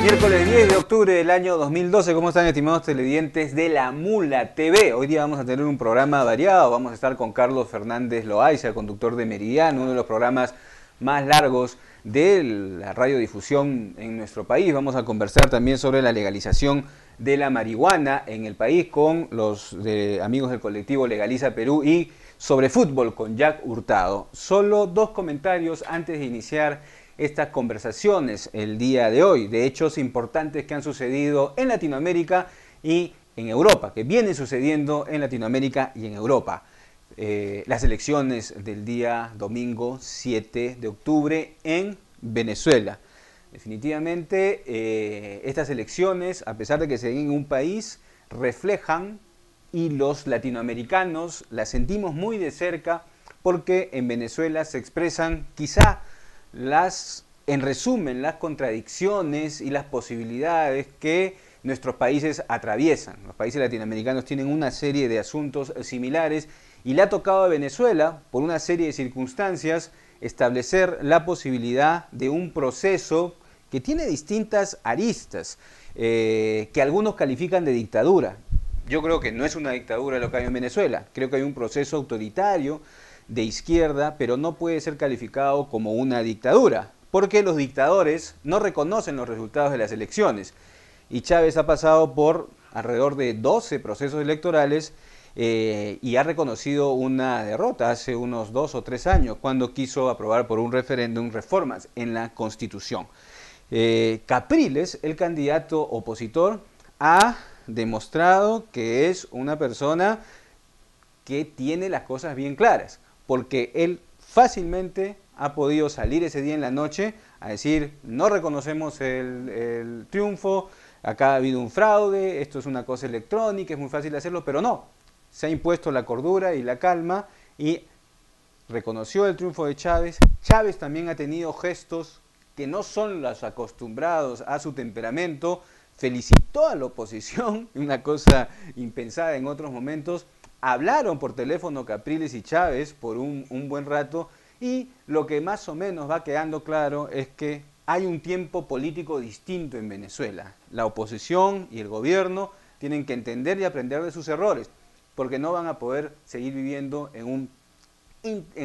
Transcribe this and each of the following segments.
Miércoles 10 de octubre del año 2012, ¿cómo están, estimados televidentes de La Mula TV? Hoy día vamos a tener un programa variado, vamos a estar con Carlos Fernández Loaiza, conductor de Meridiano, uno de los programas más largos de la radiodifusión en nuestro país. Vamos a conversar también sobre la legalización de la marihuana en el país con los amigos del colectivo Legaliza Perú y sobre fútbol con Jack Hurtado. Solo dos comentarios antes de iniciar estas conversaciones el día de hoy, de hechos importantes que han sucedido en Latinoamérica y en Europa, que vienen sucediendo en Latinoamérica y en Europa. Las elecciones del día domingo 7 de octubre en Venezuela. Definitivamente estas elecciones, a pesar de que se den en un país, reflejan, y los latinoamericanos las sentimos muy de cerca, porque en Venezuela se expresan quizá en resumen, las contradicciones y las posibilidades que nuestros países atraviesan. Los países latinoamericanos tienen una serie de asuntos similares y le ha tocado a Venezuela, por una serie de circunstancias, establecer la posibilidad de un proceso que tiene distintas aristas, que algunos califican de dictadura. Yo creo que no es una dictadura lo que hay en Venezuela, creo que hay un proceso autoritario de izquierda, pero no puede ser calificado como una dictadura, porque los dictadores no reconocen los resultados de las elecciones. Y Chávez ha pasado por alrededor de 12 procesos electorales y ha reconocido una derrota hace unos 2 o 3 años, cuando quiso aprobar por un referéndum reformas en la Constitución. Capriles, el candidato opositor, ha demostrado que es una persona que tiene las cosas bien claras, porque él fácilmente ha podido salir ese día en la noche a decir: no reconocemos el triunfo, acá ha habido un fraude, esto es una cosa electrónica, es muy fácil hacerlo, pero no, se ha impuesto la cordura y la calma y reconoció el triunfo de Chávez. Chávez también ha tenido gestos que no son los acostumbrados a su temperamento, felicitó a la oposición, una cosa impensada en otros momentos. Hablaron por teléfono Capriles y Chávez por un buen rato, y lo que más o menos va quedando claro es que hay un tiempo político distinto en Venezuela. La oposición y el gobierno tienen que entender y aprender de sus errores, porque no van a poder seguir viviendo en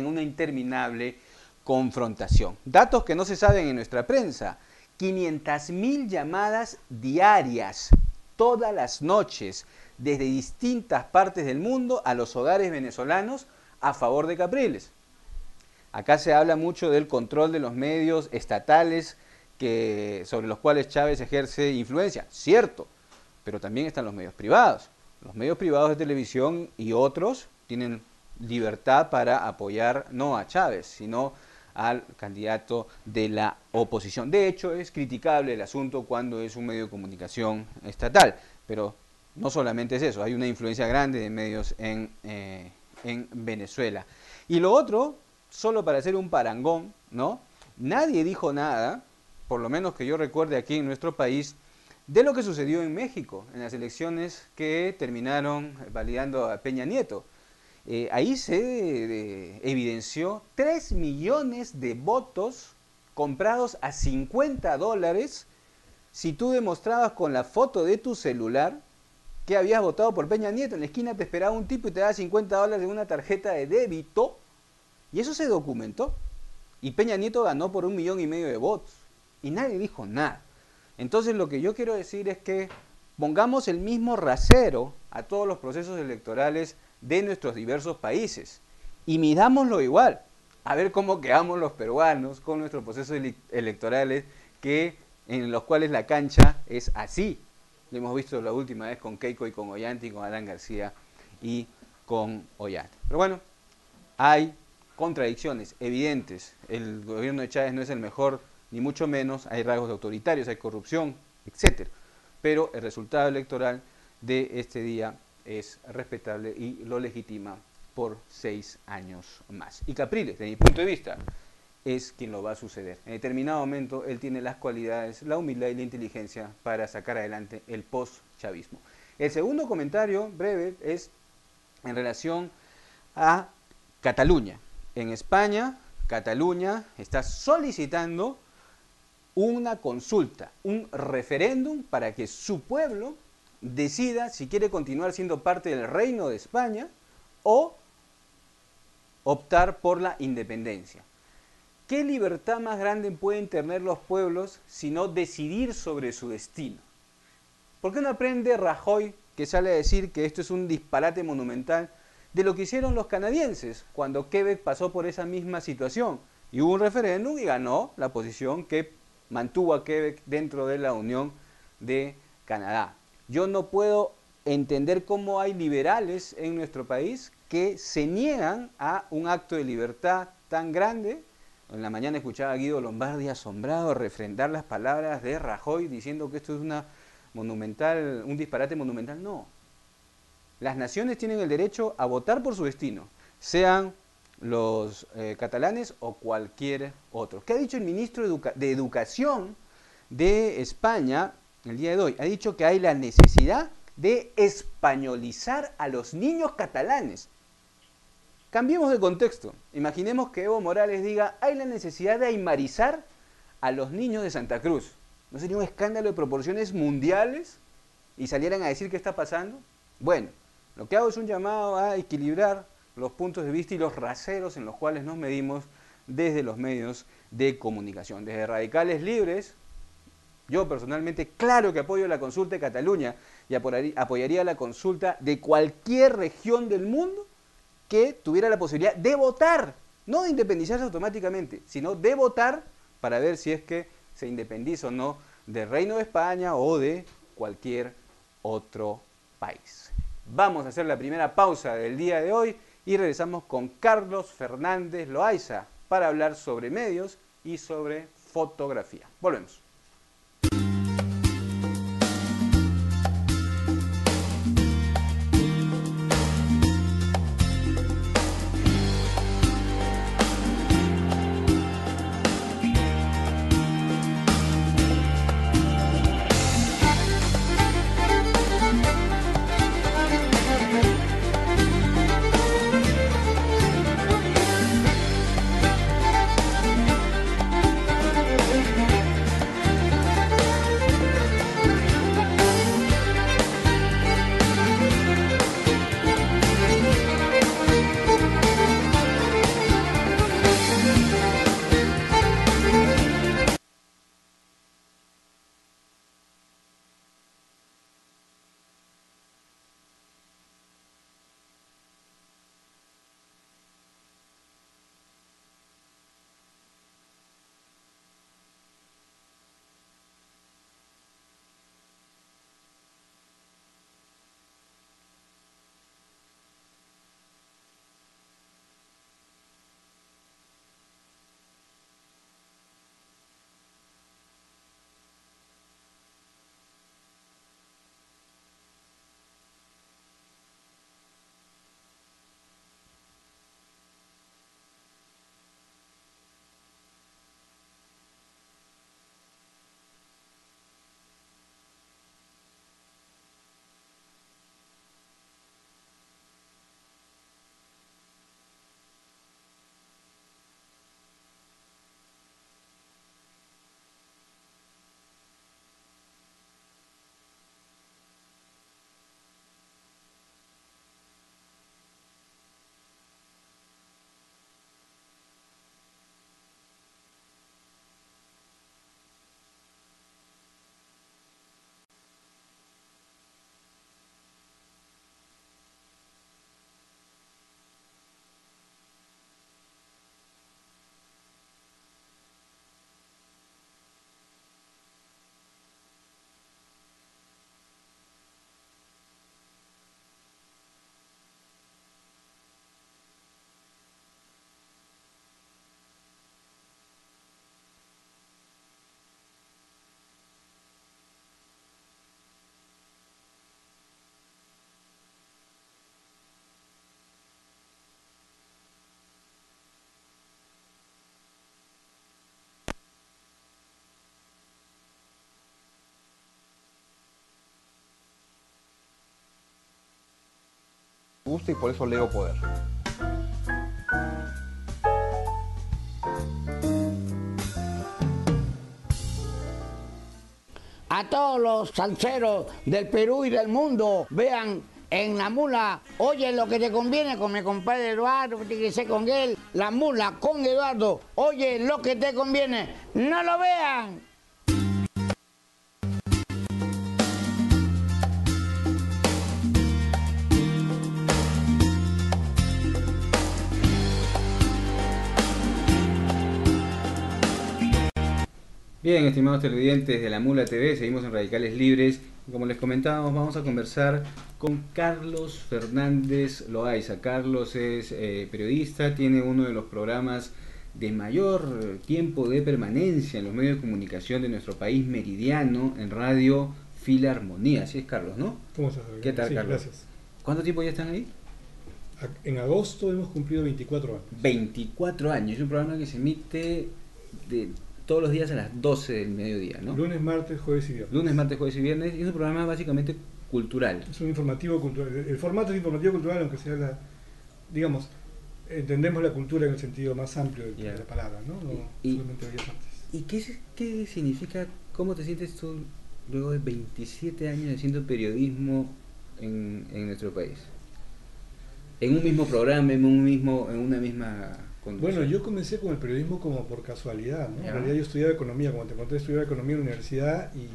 una interminable confrontación. Datos que no se saben en nuestra prensa: 500.000 llamadas diarias, todas las noches, desde distintas partes del mundo a los hogares venezolanos a favor de Capriles. Acá se habla mucho del control de los medios estatales sobre los cuales Chávez ejerce influencia, cierto, pero también están los medios privados. Los medios privados de televisión y otros tienen libertad para apoyar no a Chávez, sino al candidato de la oposición. De hecho, es criticable el asunto cuando es un medio de comunicación estatal, pero no solamente es eso, hay una influencia grande de medios en Venezuela. Y lo otro, solo para hacer un parangón, ¿no? Nadie dijo nada, por lo menos que yo recuerde aquí en nuestro país, de lo que sucedió en México, en las elecciones que terminaron validando a Peña Nieto. Ahí se evidenció 3 millones de votos comprados a $50 si tú demostrabas con la foto de tu celular que habías votado por Peña Nieto. En la esquina te esperaba un tipo y te daba $50 en una tarjeta de débito, y eso se documentó. Y Peña Nieto ganó por 1,5 millones de votos y nadie dijo nada. Entonces lo que yo quiero decir es que pongamos el mismo rasero a todos los procesos electorales de nuestros diversos países y midámoslo igual, a ver cómo quedamos los peruanos con nuestros procesos electorales, en los cuales la cancha es así. Lo hemos visto la última vez con Keiko y con Ollanta y con Alan García y con Ollanta. Pero bueno, hay contradicciones evidentes. El gobierno de Chávez no es el mejor, ni mucho menos. Hay rasgos autoritarios, hay corrupción, etc. Pero el resultado electoral de este día es respetable y lo legitima por 6 años más. Y Capriles, desde mi punto de vista, es quien lo va a suceder. En determinado momento él tiene las cualidades, la humildad y la inteligencia para sacar adelante el post-chavismo. El segundo comentario breve es en relación a Cataluña. En España, Cataluña está solicitando una consulta, un referéndum para que su pueblo decida si quiere continuar siendo parte del Reino de España o optar por la independencia. ¿Qué libertad más grande pueden tener los pueblos sino decidir sobre su destino? ¿Por qué no aprende Rajoy, que sale a decir que esto es un disparate monumental, de lo que hicieron los canadienses cuando Quebec pasó por esa misma situación? Y hubo un referéndum y ganó la posición que mantuvo a Quebec dentro de la Unión de Canadá. Yo no puedo entender cómo hay liberales en nuestro país que se niegan a un acto de libertad tan grande. En la mañana escuchaba a Guido Lombardi asombrado refrendar las palabras de Rajoy diciendo que esto es una monumental, un disparate monumental. No. Las naciones tienen el derecho a votar por su destino, sean los catalanes o cualquier otro. ¿Qué ha dicho el ministro de Educación de España el día de hoy? Ha dicho que hay la necesidad de españolizar a los niños catalanes. Cambiemos de contexto. Imaginemos que Evo Morales diga, hay la necesidad de aymarizar a los niños de Santa Cruz. ¿No sería un escándalo de proporciones mundiales? ¿Y salieran a decir qué está pasando? Bueno, lo que hago es un llamado a equilibrar los puntos de vista y los raseros en los cuales nos medimos desde los medios de comunicación. Desde Radicales Libres, yo personalmente, claro que apoyo la consulta de Cataluña y apoyaría la consulta de cualquier región del mundo que tuviera la posibilidad de votar, no de independizarse automáticamente, sino de votar para ver si es que se independiza o no del Reino de España o de cualquier otro país. Vamos a hacer la primera pausa del día de hoy y regresamos con Carlos Fernández Loaiza para hablar sobre medios y sobre fotografía. Volvemos. Gusta y por eso leo Poder. a todos los salseros del Perú y del mundo, vean en La Mula, oye lo que te conviene con mi compadre Eduardo, que tiene que ser con él, La Mula con Eduardo, oye lo que te conviene, no lo vean. Bien, estimados televidentes de La Mula TV, seguimos en Radicales Libres. Como les comentábamos, vamos a conversar con Carlos Fernández Loaiza. Carlos es periodista, tiene uno de los programas de mayor tiempo de permanencia en los medios de comunicación de nuestro país meridiano, en Radio Filarmonía. Así es, Carlos, ¿no? ¿Cómo estás? ¿Qué tal, sí, Carlos? Gracias. ¿Cuánto tiempo ya están ahí? En agosto hemos cumplido 24 años. 24 años. Es un programa que se emite de todos los días a las 12 del mediodía, ¿no? Lunes, martes, jueves y viernes. Lunes, martes, jueves y viernes. Y es un programa básicamente cultural. Es un informativo cultural. El formato es informativo cultural, aunque sea digamos, entendemos la cultura en el sentido más amplio de la palabra, ¿no? No solamente Bellas Artes. ¿Y qué significa, cómo te sientes tú luego de 27 años haciendo periodismo en nuestro país? En un mismo programa, en una misma conducción. Bueno, yo comencé con el periodismo como por casualidad, ¿no? En realidad yo estudiaba economía, como te conté, estudiaba economía en la universidad y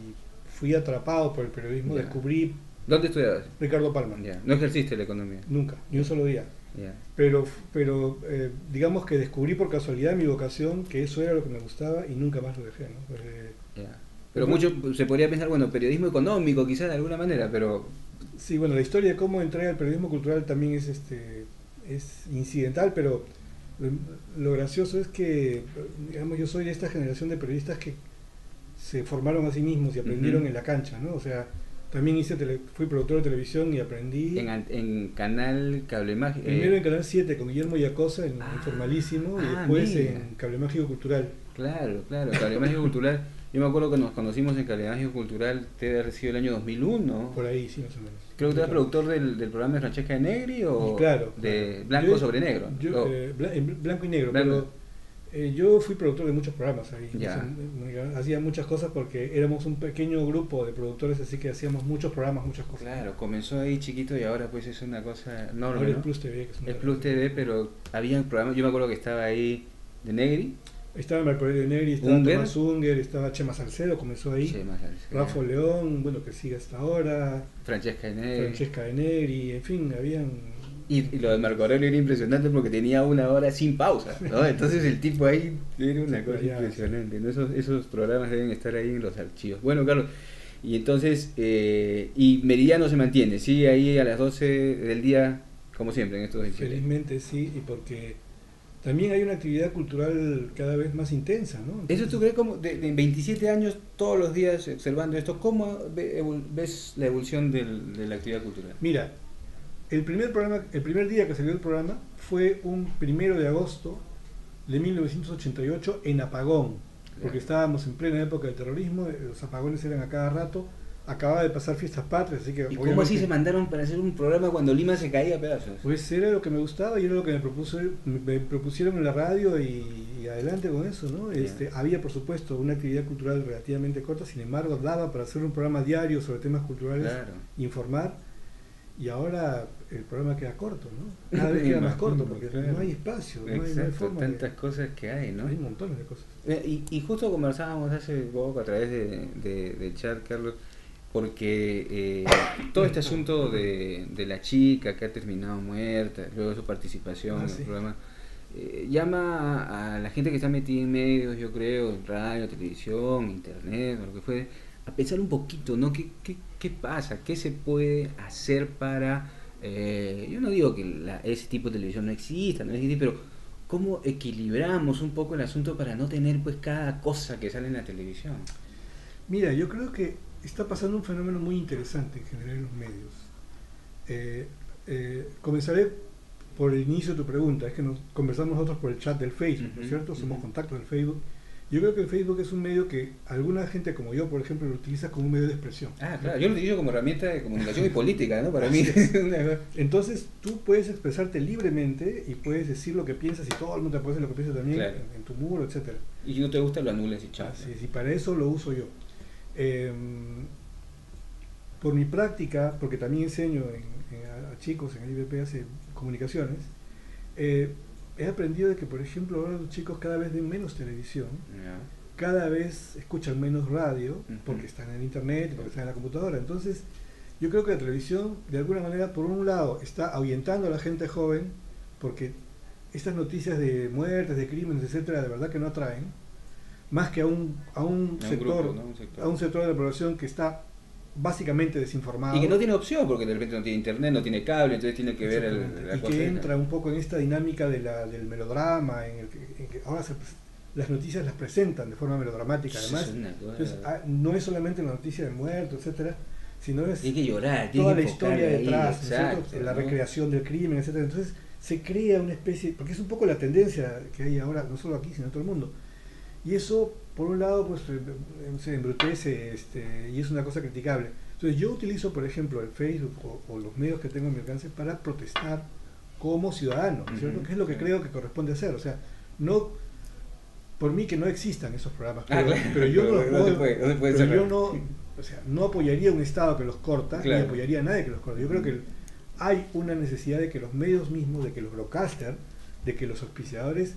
fui atrapado por el periodismo, descubrí... ¿Dónde estudiabas? Ricardo Palma. ¿No ejerciste la economía? Nunca, ni un solo día. Pero digamos que descubrí por casualidad mi vocación, que eso era lo que me gustaba y nunca más lo dejé, ¿no? Pero mucho se podría pensar, bueno, periodismo económico quizás de alguna manera, pero... Sí, bueno, la historia de cómo entré al periodismo cultural también es incidental, pero lo gracioso es que, digamos, yo soy de esta generación de periodistas que se formaron a sí mismos y aprendieron en la cancha, ¿no? O sea, también fui productor de televisión y aprendí... En Canal Cable Mágico. Primero en Canal 7 con Guillermo Yacosa, en Informalísimo, y después en Cable Mágico Cultural. Claro, Cable Mágico Cultural. Yo me acuerdo que nos conocimos en Cable Mágico Cultural, debe haber sido el año 2001. Por ahí, sí, más o menos. Creo que tú eras productor del programa de Francesca de Negri o de Blanco sobre Negro. Blanco y Negro, claro. Pero yo fui productor de muchos programas ahí. Hacía muchas cosas porque éramos un pequeño grupo de productores, así que hacíamos muchos programas, muchas cosas. Claro, comenzó ahí chiquito y ahora pues es una cosa enorme. Ahora ¿no? es Plus TV. Que es Plus TV, pero había programas, yo me acuerdo que estaba ahí de Negri. Estaba Marco Aurelio Negri, estaba Tomás Unger, estaba Chema Salcedo, comenzó ahí. Rafa León, bueno, que sigue hasta ahora. Francesca de Negri, en fin, habían... Y lo de Marco Aurelio era impresionante porque tenía una hora sin pausa, ¿no? Entonces el tipo ahí era una cosa impresionante, ¿no? Esos programas deben estar ahí en los archivos. Bueno, Carlos, y entonces, y Meridiano se mantiene, ¿sí? Ahí a las 12 del día, como siempre, en estos 27. Felizmente sí, y porque... También hay una actividad cultural cada vez más intensa, ¿no? Entonces, ¿eso tú crees como de 27 años, todos los días observando esto, cómo ves la evolución de la actividad cultural? Mira, el primer día que salió el programa fue un 1 de agosto de 1988 en apagón, porque estábamos en plena época del terrorismo, los apagones eran a cada rato. Acababa de pasar Fiestas Patrias, así que... ¿Y cómo así se mandaron para hacer un programa cuando Lima se caía a pedazos? Pues era lo que me gustaba y era lo que me propusieron en la radio y adelante con eso, ¿no? Había, por supuesto, una actividad cultural relativamente corta, sin embargo, daba para hacer un programa diario sobre temas culturales, informar, y ahora el programa queda corto, ¿no? Cada vez queda más corto, porque no hay espacio, no hay forma. Tantas cosas que hay, ¿no? Hay montones de cosas. Y justo conversábamos hace poco a través del chat, Carlos, porque todo este asunto de la chica que ha terminado muerta, luego de su participación en el programa, llama a la gente que está metida en medios, yo creo, en radio, televisión, internet, o lo que fuere, a pensar un poquito, ¿no? ¿Qué pasa? ¿Qué se puede hacer para... yo no digo que ese tipo de televisión no exista, pero ¿cómo equilibramos un poco el asunto para no tener pues cada cosa que sale en la televisión? Mira, yo creo que está pasando un fenómeno muy interesante en general en los medios. Comenzaré por el inicio de tu pregunta. Es que nos conversamos nosotros por el chat del Facebook, ¿no es cierto? Somos contactos del Facebook. Yo creo que el Facebook es un medio que alguna gente como yo, por ejemplo, lo utiliza como un medio de expresión. Ah, claro, yo lo utilizo como herramienta de comunicación y política, ¿no? Para mí. Entonces, tú puedes expresarte libremente y puedes decir lo que piensas y todo el mundo te puede decir lo que piensa también en tu muro, etcétera. Y si no te gusta, lo anulas y chao. Sí, para eso lo uso yo. Por mi práctica, porque también enseño a chicos en el IBP hace comunicaciones, he aprendido de que, por ejemplo, ahora los chicos cada vez ven menos televisión, cada vez escuchan menos radio, porque están en el internet, porque están en la computadora. Entonces, yo creo que la televisión, de alguna manera, por un lado, está ahuyentando a la gente joven, porque estas noticias de muertes, de crímenes, etcétera, de verdad que no atraen, más que a un sector, grupo, ¿no? Un sector. a un sector de la población que está básicamente desinformado. Y que no tiene opción, porque de repente no tiene internet, no tiene cable, entonces tiene que ver la y cosa. que entra un poco en esta dinámica del melodrama, en que ahora las noticias las presentan de forma melodramática, además. Entonces, no es solamente la noticia del muerto, etcétera, sino es Tiene que llorar, toda tiene la que historia ahí, detrás, exacto, la ¿no? recreación del crimen, etcétera. Entonces se crea una especie, porque es un poco la tendencia que hay ahora, no solo aquí, sino en todo el mundo. Y eso, por un lado, pues se embrutece, y es una cosa criticable. Entonces yo utilizo, por ejemplo, el Facebook o los medios que tengo a mi alcance para protestar como ciudadano, ¿cierto? Que es lo que creo que corresponde hacer. O sea, no por mí que no existan esos programas, pero yo no los puedo, yo no, o sea, no apoyaría un Estado que los corta, ni apoyaría a nadie que los corta. Yo creo que hay una necesidad de que los medios mismos, de que los broadcasters, de que los auspiciadores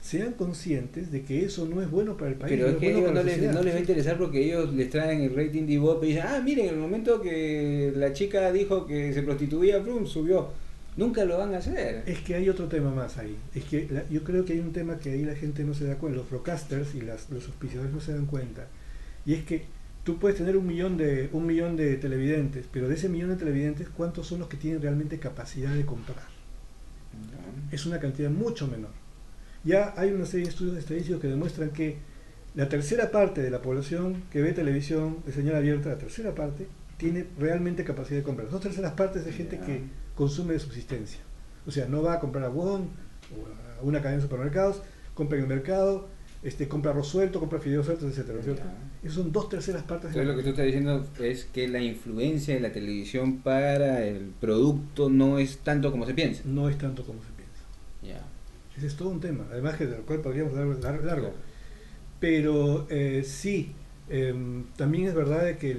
sean conscientes de que eso no es bueno para el país. Pero es que bueno no les va a interesar, porque ellos les traen el rating de Ivope y dicen, miren, en el momento que la chica dijo que se prostituía, Frum subió. Nunca lo van a hacer. Es que hay otro tema más ahí. Es que yo creo que hay un tema que ahí la gente no se da cuenta, los broadcasters y los auspiciadores no se dan cuenta. Y es que tú puedes tener un millón de televidentes, pero de ese millón de televidentes, ¿cuántos son los que tienen realmente capacidad de comprar? No. Es una cantidad mucho menor. Ya hay una serie de estudios estadísticos que demuestran que la tercera parte de la población que ve televisión de señal abierta, la tercera parte, tiene realmente capacidad de comprar. Las 2/3 partes de gente que consume de subsistencia. O sea, no va a comprar a Won o a una cadena de supermercados, compra en el mercado, compra arroz suelto, compra fideos sueltos, etcétera, ¿cierto? Esas son 2/3 partes. Entonces lo que tú estás diciendo es que la influencia de la televisión para el producto no es tanto como se piensa. No es tanto como se piensa. Ese es todo un tema, además que del cual podríamos dar largo. Pero sí, también es verdad de que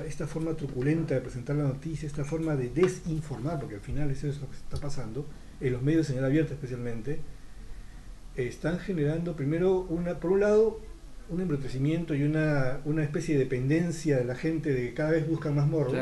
esta forma truculenta de presentar la noticia, esta forma de desinformar, porque al final eso es lo que está pasando, en los medios de señal abierta especialmente, están generando primero, por un lado, un embrutecimiento y una especie de dependencia de la gente de que cada vez buscan más morbo,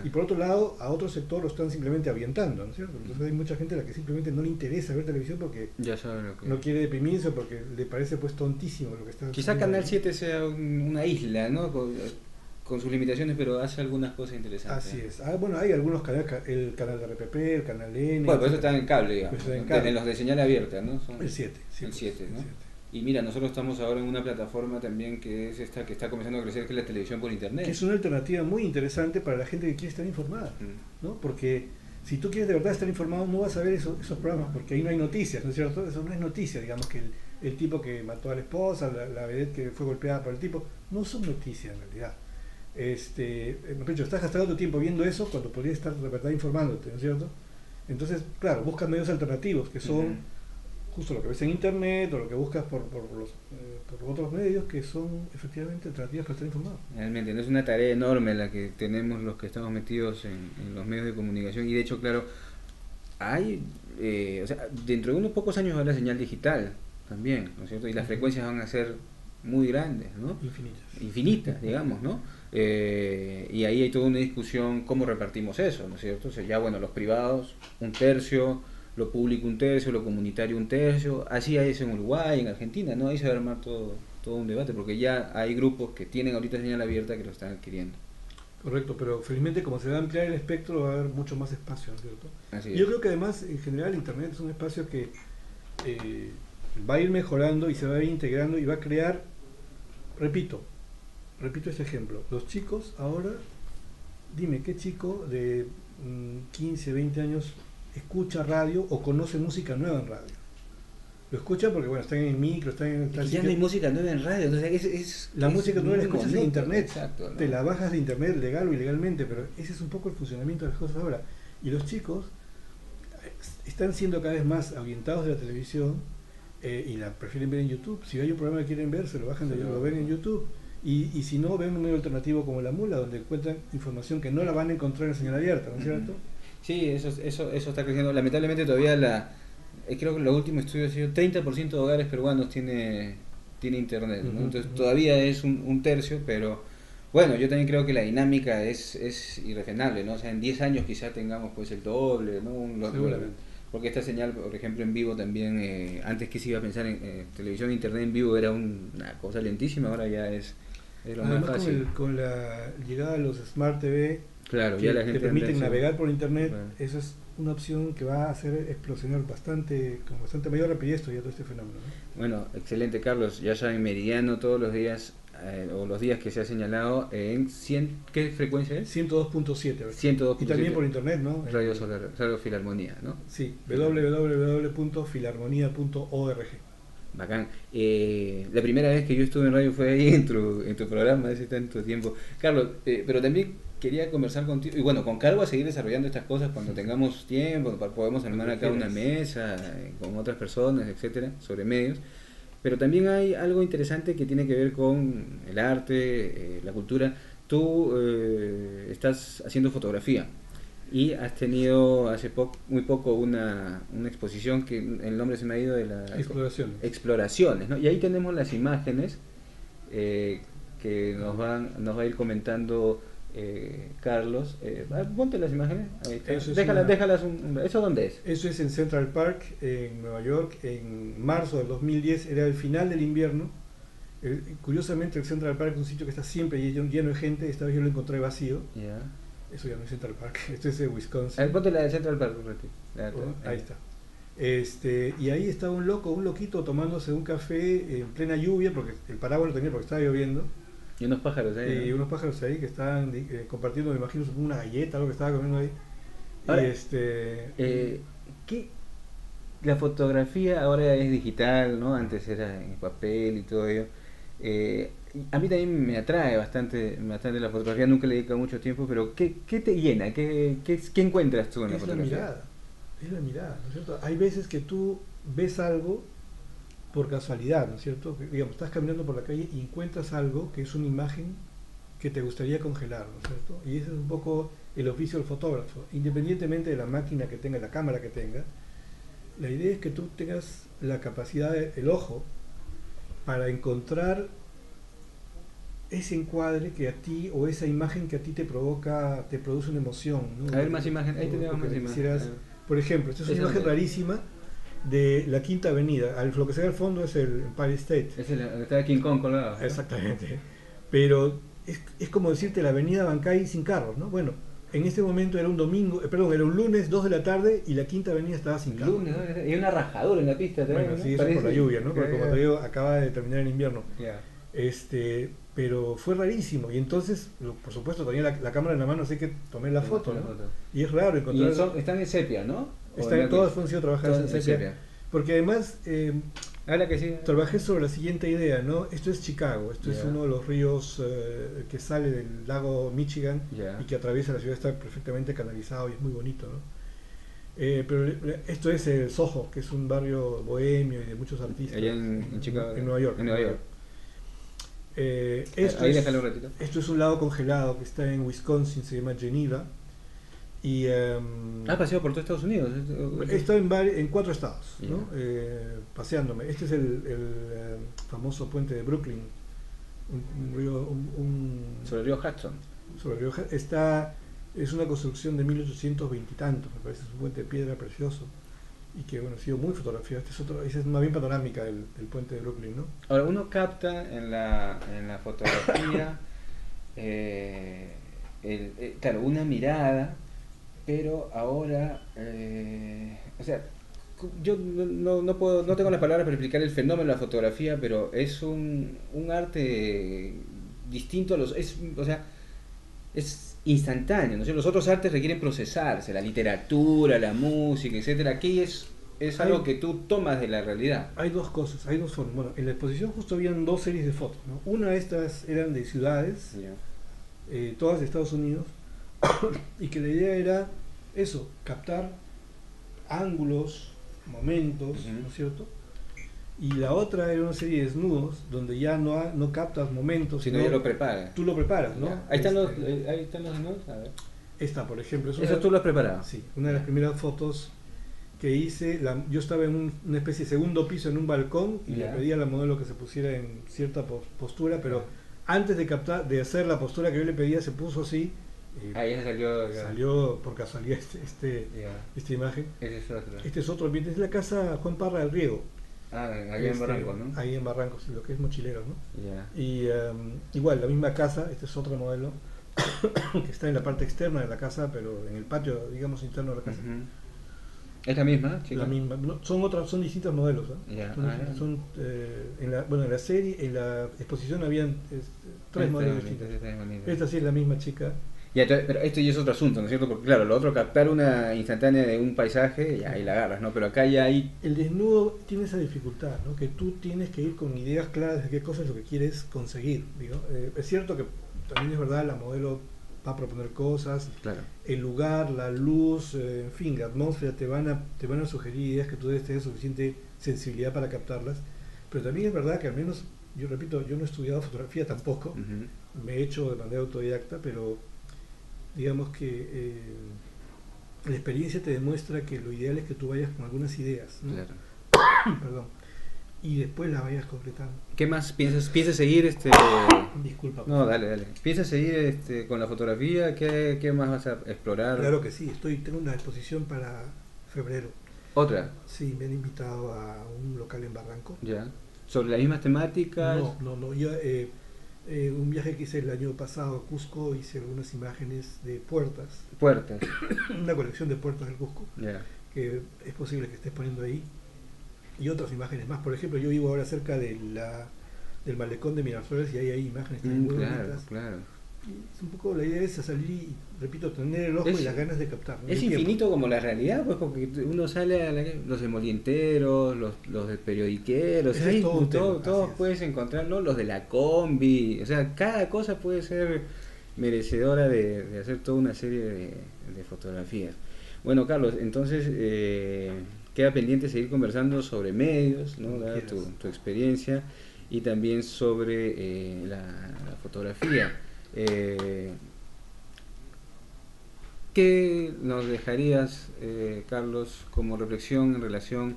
y por otro lado, a otro sector lo están simplemente ahuyentando, ¿no es cierto? Entonces hay mucha gente a la que simplemente no le interesa ver televisión porque ya sabe lo que... no quiere deprimirse, porque le parece pues tontísimo lo que está Quizá Canal 7 sea una isla, ¿no? Con sus limitaciones, pero hace algunas cosas interesantes. Así es. Bueno, hay algunos canales, el canal de RPP, el canal N. Bueno, pero eso está en el cable, digamos. En los de señal abierta, ¿no? Son el 7. El 7, ¿no? Y mira, nosotros estamos ahora en una plataforma también que es esta que está comenzando a crecer, que es la televisión por internet. Que es una alternativa muy interesante para la gente que quiere estar informada, ¿no? Porque si tú quieres de verdad estar informado, no vas a ver esos programas, porque ahí no hay noticias, ¿no es cierto? Eso no es noticia, digamos que el tipo que mató a la esposa, la vedette que fue golpeada por el tipo, no son noticias en realidad. Estás gastando tu tiempo viendo eso cuando podrías estar de verdad informándote, ¿no es cierto? Entonces, claro, buscas medios alternativos que son justo lo que ves en internet o lo que buscas por otros medios que son efectivamente alternativas para estar informado. Realmente, no es una tarea enorme la que tenemos los que estamos metidos en los medios de comunicación, y de hecho, claro, hay, dentro de unos pocos años va a haber señal digital también, ¿no es cierto? Y las frecuencias van a ser muy grandes, ¿no? Infinitas, digamos, ¿no? Y ahí hay toda una discusión cómo repartimos eso, ¿no es cierto? O sea, ya, bueno, los privados, 1/3, lo público 1/3, lo comunitario 1/3, así es en Uruguay, en Argentina, ¿no? Ahí se va a armar todo un debate, porque ya hay grupos que tienen ahorita señal abierta que lo están adquiriendo. Correcto, pero felizmente como se va a ampliar el espectro va a haber mucho más espacio, ¿no es cierto? Así es. Yo creo que además, en general, Internet es un espacio que va a ir mejorando y se va a ir integrando y va a crear, repito este ejemplo, los chicos ahora, dime, ¿qué chico de 15, 20 años escucha radio o conoce música nueva en radio? Lo escucha porque, bueno, están en el micro, están en el... Ya no hay música nueva en radio, entonces la música nueva la escuchas en internet, exacto, ¿no? Te la bajas de internet legal o ilegalmente, pero ese es un poco el funcionamiento de las cosas ahora. Y los chicos están siendo cada vez más ahuyentados de la televisión y la prefieren ver en YouTube. Si hay un programa que quieren ver, se lo bajan, lo ven en YouTube. Y si no, ven un medio alternativo como La Mula, donde encuentran información que no la van a encontrar en señal abierta, ¿no es cierto? Sí, eso está creciendo. Lamentablemente todavía creo que el último estudio ha sido 30% de hogares peruanos tiene internet, ¿no? Entonces todavía es un tercio, pero bueno, yo también creo que la dinámica es irrefrenable, ¿no? O sea, en 10 años quizá tengamos pues el doble, ¿no? Seguramente. Porque esta señal, por ejemplo, en vivo también, antes que se iba a pensar en televisión e internet en vivo era una cosa lentísima, ahora ya es lo más Además, fácil. con la llegada de los Smart TV, Claro, ya la que gente permiten anda navegar por internet, Claro. eso es una opción que va a hacer explosionar con bastante mayor rapidez todavía todo este fenómeno, ¿no? Bueno, excelente, Carlos. Ya saben, Meridiano todos los días, o los días que se ha señalado, en 100, ¿qué frecuencia es? 102.7. 102.7. Y también por internet, ¿no? Radio Solar, Radio Filarmonía, ¿no? Sí, www.filarmonía.org. Bacán. La primera vez que yo estuve en radio fue ahí en tu programa, hace tanto tiempo. Carlos, pero también quería conversar contigo, y bueno, con Carlos a seguir desarrollando estas cosas cuando tengamos tiempo, podemos armar acá una mesa con otras personas, etcétera, sobre medios. Pero también hay algo interesante que tiene que ver con el arte, la cultura. Tú estás haciendo fotografía y has tenido muy poco una exposición que el nombre se me ha ido de la exploraciones, ¿no? Y ahí tenemos las imágenes que nos va a ir comentando Carlos. Ponte las imágenes, ahí está. Déjalas ¿eso dónde es? Eso es en Central Park, en Nueva York, en marzo del 2010, era el final del invierno. Curiosamente el Central Park es un sitio que está siempre lleno de gente, esta vez yo lo encontré vacío. Yeah. Eso ya no es Central Park, esto es de Wisconsin. Ponte la de Central Park un ratito. Ahí está. Y ahí estaba un loquito tomándose un café en plena lluvia, porque el paraguas lo tenía porque estaba lloviendo. Y unos pájaros ahí, ¿no? Y unos pájaros ahí que estaban compartiendo, me imagino, una galleta, algo que estaba comiendo ahí. Ahora, ¿Qué? La fotografía ahora es digital, ¿no? Antes era en papel y todo ello. A mí también me atrae bastante la fotografía, nunca le dedico mucho tiempo, pero ¿qué te llena? ¿Qué encuentras tú en la fotografía? Es la mirada, ¿no es cierto? Hay veces que tú ves algo por casualidad, ¿no es cierto? Digamos, estás caminando por la calle y encuentras algo que es una imagen que te gustaría congelar, ¿no es cierto? Y ese es un poco el oficio del fotógrafo. Independientemente de la máquina que tenga, la cámara que tenga, la idea es que tú tengas la capacidad, el ojo, para encontrar ese encuadre que a ti, o esa imagen que a ti te produce una emoción, ¿no? A ver, más imagen, ahí tenemos más imágenes. Por ejemplo, esta es una imagen rarísima de la Quinta Avenida. Lo que se ve al fondo es el Empire State. Es el que está King Kong colgado, ¿no? Exactamente. Pero es como decirte la avenida Bancay sin carros, ¿no? Bueno, en este momento era un lunes 2 de la tarde y la Quinta Avenida estaba sin carros. Lunes, ¿no? Y una rajadura en la pista también. Bueno, ¿no? sí, eso por la lluvia, ¿no? Porque como te digo, acaba de terminar el invierno. Yeah. Pero fue rarísimo, y entonces, por supuesto, tenía la cámara en la mano, así que tomé la foto, ¿no? Y es raro encontrar. Y están en sepia, ¿no? Todas han sido trabajadas en sepia. Porque además, que sí. trabajé sobre la siguiente idea, ¿no? Esto es Chicago, esto es uno de los ríos que sale del lago Michigan y que atraviesa la ciudad, está perfectamente canalizado y es muy bonito, ¿no? Pero esto es el Soho, que es un barrio bohemio y de muchos artistas. Allá en Chicago. En Nueva York. En Nueva York. Esto es un lago congelado que está en Wisconsin, se llama Geneva. Y paseado por todo Estados Unidos. He estado en 4 estados, ¿no? Paseándome. Este es el famoso puente de Brooklyn, un río, sobre el río Hudson. Sobre el río Hudson. Es una construcción de 1820 y tantos, me parece. Es un puente de piedra precioso y que bueno, ha sido muy fotografiado. Esa es más bien panorámica del puente de Brooklyn, ¿no? Ahora, uno capta en la fotografía claro, una mirada, pero ahora o sea, yo no tengo las palabras para explicar el fenómeno de la fotografía, pero es un arte distinto a es instantáneo, ¿no? Los otros artes requieren procesarse, la literatura, la música, etcétera. Aquí es algo que tú tomas de la realidad. Hay dos cosas, hay dos formas. Bueno, en la exposición justo habían 2 series de fotos, ¿no? Una de estas eran de ciudades, todas de Estados Unidos, y que la idea era eso, captar ángulos, momentos, ¿no es cierto? Y la otra era una serie de desnudos donde ya no captas momentos, Si no, ya lo prepara. tú lo preparas, ¿no? Ya. Ahí están los desnudos. A ver. Esta, por ejemplo, es Eso tú lo has preparado. Sí, una de las primeras fotos que hice. Yo estaba en una especie de segundo piso en un balcón y Ya. le pedí a la modelo que se pusiera en cierta postura, pero antes de hacer la postura que yo le pedía, se puso así. Ahí ya salió. Salió por casualidad Ya. esta imagen. Ese es otro. Este es otro ambiente, es la casa Juan Parra del Riego. Ahí en Barranco, ¿no? Ahí en Barrancos, lo que es mochilero, ¿no? Ya. Y igual, la misma casa, este es otro modelo, que está en la parte externa de la casa, pero en el patio, digamos, interno de la casa. Ujú. ¿Es la misma, chica? La misma, no, son distintos modelos. Ya. Son, en la serie, en la exposición habían tres modelos distintos. Esta sí es la misma chica. Ya, pero esto ya es otro asunto, ¿no es cierto? Porque claro, lo otro, captar una instantánea de un paisaje, ya ahí la agarras, ¿no? Pero acá ya hay... El desnudo tiene esa dificultad, ¿no? Que tú tienes que ir con ideas claras de qué cosa es lo que quieres conseguir. Digo. Es cierto que también es verdad, la modelo va a proponer cosas, Claro. el lugar, la luz, en fin, la atmósfera te van a sugerir ideas que tú debes tener suficiente sensibilidad para captarlas. Pero también es verdad que al menos, yo repito, yo no he estudiado fotografía tampoco, Ujú. me he hecho de manera autodidacta, pero digamos que la experiencia te demuestra que lo ideal es que tú vayas con algunas ideas, ¿no? Claro. Perdón, y después las vayas completando. ¿Qué más piensas? ¿Piensas seguir Disculpa. No, dale. ¿Piensas seguir con la fotografía? ¿Qué más vas a explorar? Claro que sí, tengo una exposición para febrero. ¿Otra? Sí, me han invitado a un local en Barranco. Ya. ¿Sobre las mismas temáticas? No, yo un viaje que hice el año pasado a Cusco, hice algunas imágenes de puertas, Puertas. una colección de puertas del Cusco, Ya. que es posible que estés poniendo ahí, y otras imágenes más. Por ejemplo, yo vivo ahora cerca del malecón de Miraflores y ahí hay imágenes también muy Claro, bonitas. claro. Y es un poco la idea es salir y, repito, tener el ojo y las ganas de captar, ¿no? Es El tiempo. infinito como la realidad, pues, porque uno sale a los emolienteros, los de periodiqueros, Ese es todo un tema, todos así es. puedes encontrar, ¿no? Los de la combi, o sea, cada cosa puede ser merecedora de hacer toda una serie de fotografías. Bueno, Carlos, entonces queda pendiente seguir conversando sobre medios, ¿no? Dada tu experiencia, y también sobre la fotografía. ¿Qué nos dejarías, Carlos, como reflexión en relación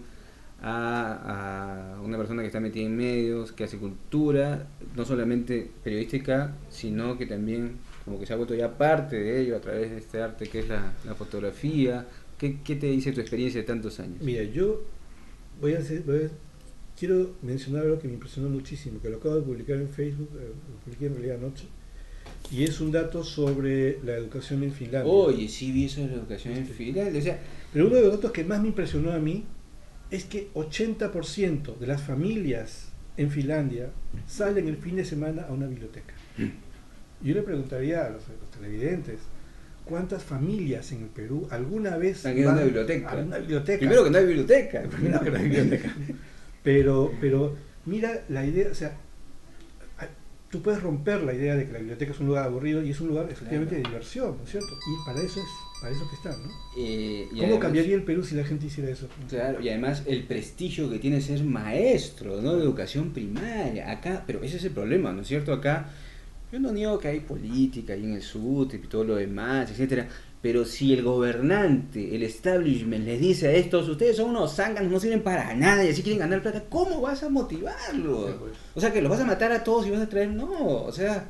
a una persona que está metida en medios, que hace cultura, no solamente periodística, sino que también como que se ha vuelto ya parte de ello a través de este arte que es la fotografía? ¿Qué te dice tu experiencia de tantos años? Mira, yo quiero mencionar algo que me impresionó muchísimo, que lo acabo de publicar en Facebook, lo publiqué en realidad anoche, y es un dato sobre la educación en Finlandia. Oye, sí vi eso de la educación en Finlandia, o sea, Pero uno de los datos que más me impresionó a mí es que 80% de las familias en Finlandia salen el fin de semana a una biblioteca. Yo le preguntaría a los televidentes, ¿cuántas familias en el Perú alguna vez han ido a van una biblioteca? a una biblioteca? Primero que no hay biblioteca. Primero que no hay biblioteca. Pero mira la idea, o sea, tú puedes romper la idea de que la biblioteca es un lugar aburrido y es un lugar efectivamente de diversión, ¿no es cierto? Y para eso que está, ¿no? Y ¿Cómo además, cambiaría el Perú si la gente hiciera eso? claro, y además el prestigio que tiene ser maestro, ¿no? De educación primaria. Acá, pero ese es el problema, ¿no es cierto? Acá, yo no niego que hay política ahí en el SUTEP y todo lo demás, etcétera. Pero si el gobernante, el establishment les dice a estos, ustedes son unos zánganos, no sirven para nada y así quieren ganar plata, ¿cómo vas a motivarlos? Sí, pues. O sea, que los vas a matar a todos y vas a traer, no, o sea,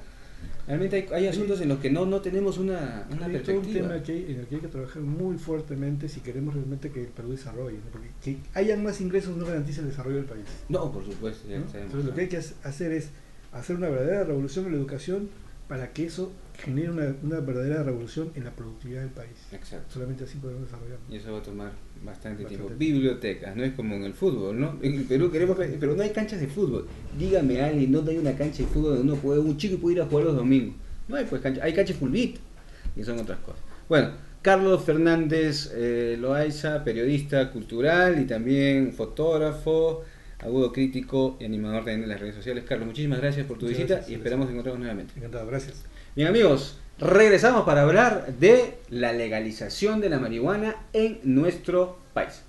realmente hay asuntos en los que no tenemos una Hay todo un perspectiva. tema en el que hay que trabajar muy fuertemente si queremos realmente que el Perú desarrolle, ¿no? Porque que hayan más ingresos no garantiza el desarrollo del país, No, por supuesto, ya ¿no? sabemos. Entonces lo que hay que hacer es hacer una verdadera revolución en la educación para que eso genere una verdadera revolución en la productividad del país. Exacto. Solamente así podemos desarrollarlo. Y eso va a tomar bastante tiempo. Bastante. Bibliotecas, no es como en el fútbol, ¿no? En el Perú pero no hay canchas de fútbol. Dígame alguien, ¿dónde hay una cancha de fútbol donde un chico puede ir a jugar los domingos? No hay pues cancha, hay cancha de fulbito y son otras cosas. Bueno, Carlos Fernández Loaiza, periodista cultural y también fotógrafo, agudo crítico y animador también de las redes sociales. Carlos, muchísimas gracias por tu Muchas visita gracias, y esperamos encontrarnos nuevamente. Encantado, gracias. Bien amigos, regresamos para hablar de la legalización de la marihuana en nuestro país.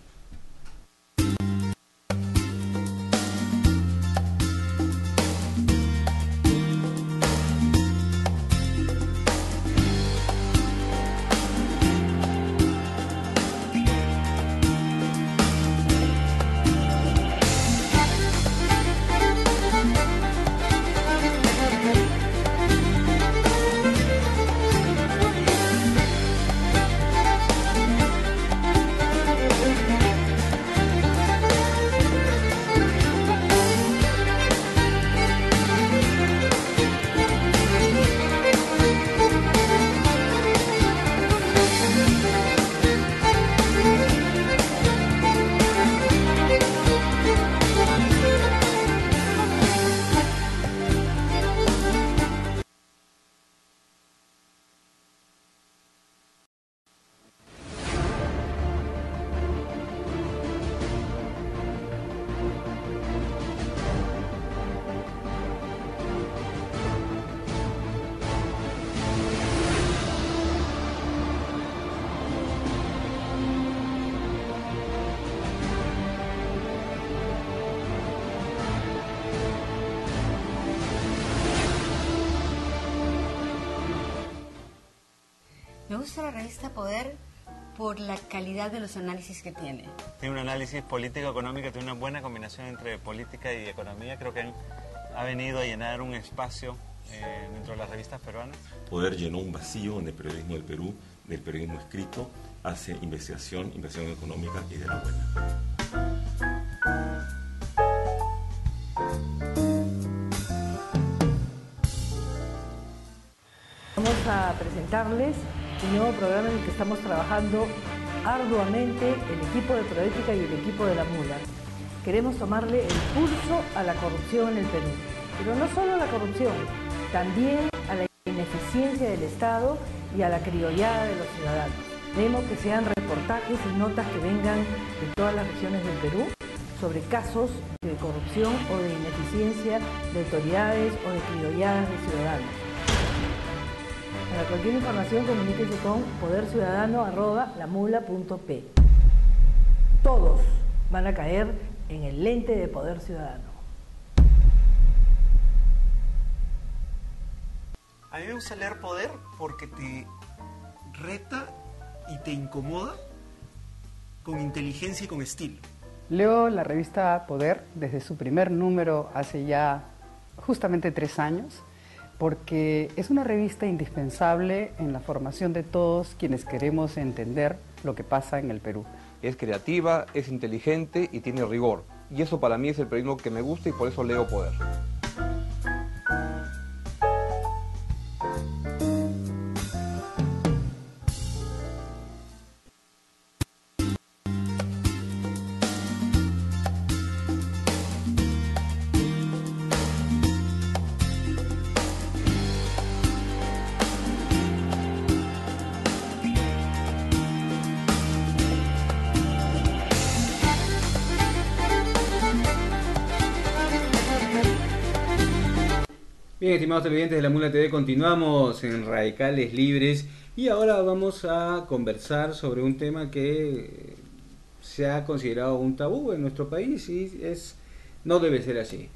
gusta la revista Poder por la calidad de los análisis que tiene. Tiene un análisis político-económico, tiene una buena combinación entre política y economía. Creo que ha venido a llenar un espacio dentro de las revistas peruanas. Poder llenó un vacío en el periodismo del Perú, del periodismo escrito, hace investigación económica y de la buena. Vamos a presentarles un nuevo programa en el que estamos trabajando arduamente el equipo de Proética y el equipo de La Mula. Queremos tomarle el pulso a la corrupción en el Perú, pero no solo a la corrupción, también a la ineficiencia del Estado y a la criollada de los ciudadanos. Queremos que sean reportajes y notas que vengan de todas las regiones del Perú sobre casos de corrupción o de ineficiencia de autoridades o de criolladas de ciudadanos. Para cualquier información, comuníquese con poderciudadano@lamula.p. Todos van a caer en el lente de Poder Ciudadano. A mí me gusta leer Poder porque te reta y te incomoda con inteligencia y con estilo. Leo la revista Poder desde su primer número hace ya justamente 3 años, porque es una revista indispensable en la formación de todos quienes queremos entender lo que pasa en el Perú. Es creativa, es inteligente y tiene rigor. Y eso para mí es el periodismo que me gusta y por eso leo Poder. Bien, estimados televidentes de La Mula TV, continuamos en Radicales Libres y ahora vamos a conversar sobre un tema que se ha considerado un tabú en nuestro país y no debe ser así.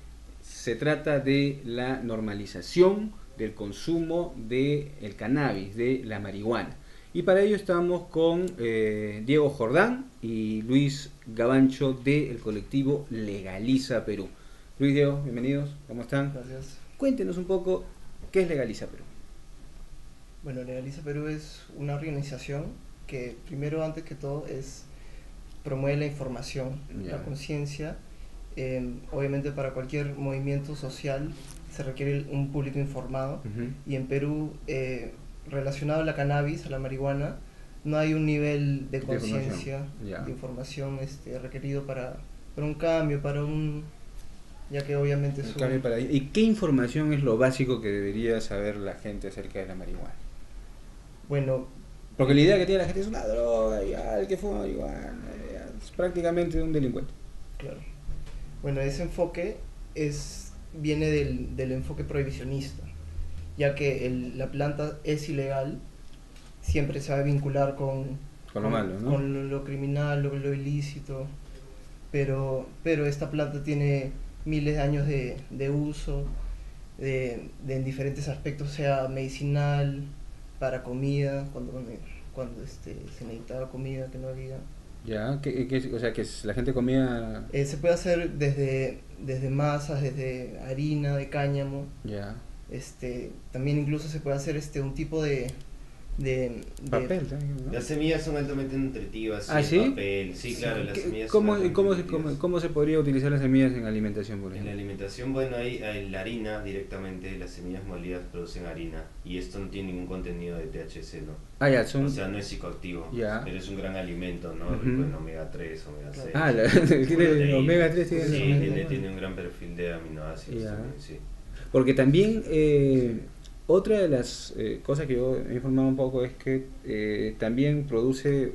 Se trata de la normalización del consumo del cannabis, de la marihuana. Y para ello estamos con Diego Jordán y Luis Gavancho del colectivo Legaliza Perú. Luis, Diego, bienvenidos, ¿cómo están? Gracias. Cuéntenos un poco qué es Legaliza Perú. Bueno, Legaliza Perú es una organización que primero, antes que todo, promueve la información, la conciencia. Obviamente para cualquier movimiento social se requiere un público informado, y en Perú, relacionado a la cannabis, a la marihuana, no hay un nivel de conciencia, de información requerido para un cambio, ya que obviamente es ¿Y qué información es lo básico que debería saber la gente acerca de la marihuana? Bueno, porque la idea que tiene la gente es una droga, ya, el que fuma marihuana es prácticamente un delincuente. Claro. Bueno, ese enfoque viene del enfoque prohibicionista, ya que la planta es ilegal, siempre se va a vincular con lo malo, ¿no? Con lo criminal, lo ilícito, pero esta planta tiene miles de años de uso, en diferentes aspectos, sea medicinal, para comida, cuando se necesitaba comida que no había. Ya, o sea, que la gente comía... se puede hacer desde masas, desde harina de cáñamo. Ya. También incluso se puede hacer un tipo de papel, ¿no? Las semillas son altamente nutritivas. ¿Ah, sí? Papel. Sí, claro, las semillas ¿Cómo se podría utilizar las semillas en alimentación, por ejemplo? En la alimentación, bueno, hay la harina directamente, las semillas molidas producen harina, y esto no tiene ningún contenido de THC, ¿no? O sea, no es psicoactivo, pero es un gran alimento, ¿no? Rico en omega 3, omega 6. Tiene omega 3, tiene un gran perfil de aminoácidos también, sí. Porque también... otra de las cosas que yo he informado un poco es que también produce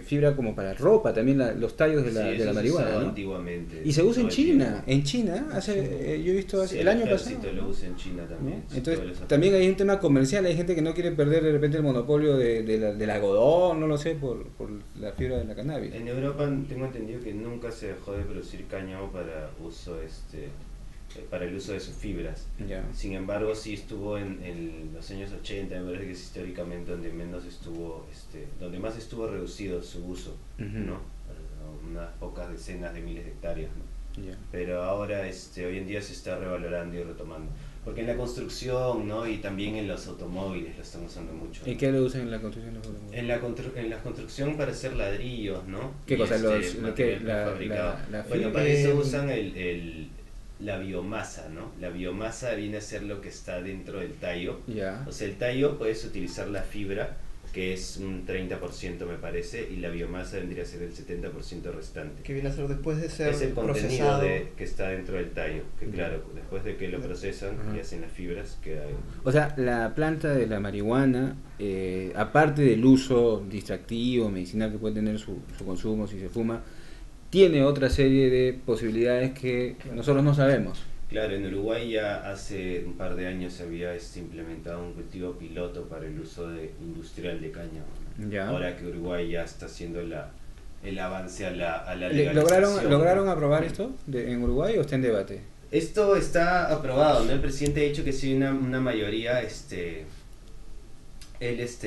fibra como para ropa, también los tallos de la marihuana, ¿no? Antiguamente. Y se usa en China. En China, yo he visto el año pasado. Lo usa en China también. ¿No? Entonces, también hay un tema comercial, hay gente que no quiere perder de repente el monopolio del algodón, no lo sé, por la fibra de la cannabis. En Europa tengo entendido que nunca se dejó de producir cáñamo para uso para el uso de sus fibras. Ya. Sin embargo, sí estuvo en los años 80, me parece que es históricamente donde menos estuvo, donde más estuvo reducido su uso, ¿no? Unas pocas decenas de miles de hectáreas, ¿no? Ya. Pero ahora, hoy en día se está revalorando y retomando. Porque en la construcción, ¿no? Y también en los automóviles lo están usando mucho, ¿no? ¿Y qué lo usan en la construcción de los automóviles? En la construcción para hacer ladrillos, ¿no? ¿Qué cosa? Bueno, para eso usan la biomasa, ¿no? La biomasa viene a ser lo que está dentro del tallo. Ya. O sea, el tallo puedes utilizar la fibra, que es un 30% me parece, y la biomasa vendría a ser el 70% restante. Que viene a ser después de ser es el contenido procesado. que está dentro del tallo, que claro, después de que lo procesan y hacen las fibras, queda ahí. O sea, la planta de la marihuana, aparte del uso distractivo, medicinal que puede tener su consumo si se fuma, tiene otra serie de posibilidades que nosotros no sabemos. Claro, en Uruguay ya hace un par de años se había implementado un cultivo piloto para el uso industrial de cáñamo, ¿no? Ya. Ahora que Uruguay ya está haciendo el avance a la legalización. ¿Lograron aprobar esto en Uruguay o está en debate? Esto está aprobado, ¿no? El presidente ha dicho que si hay una mayoría, él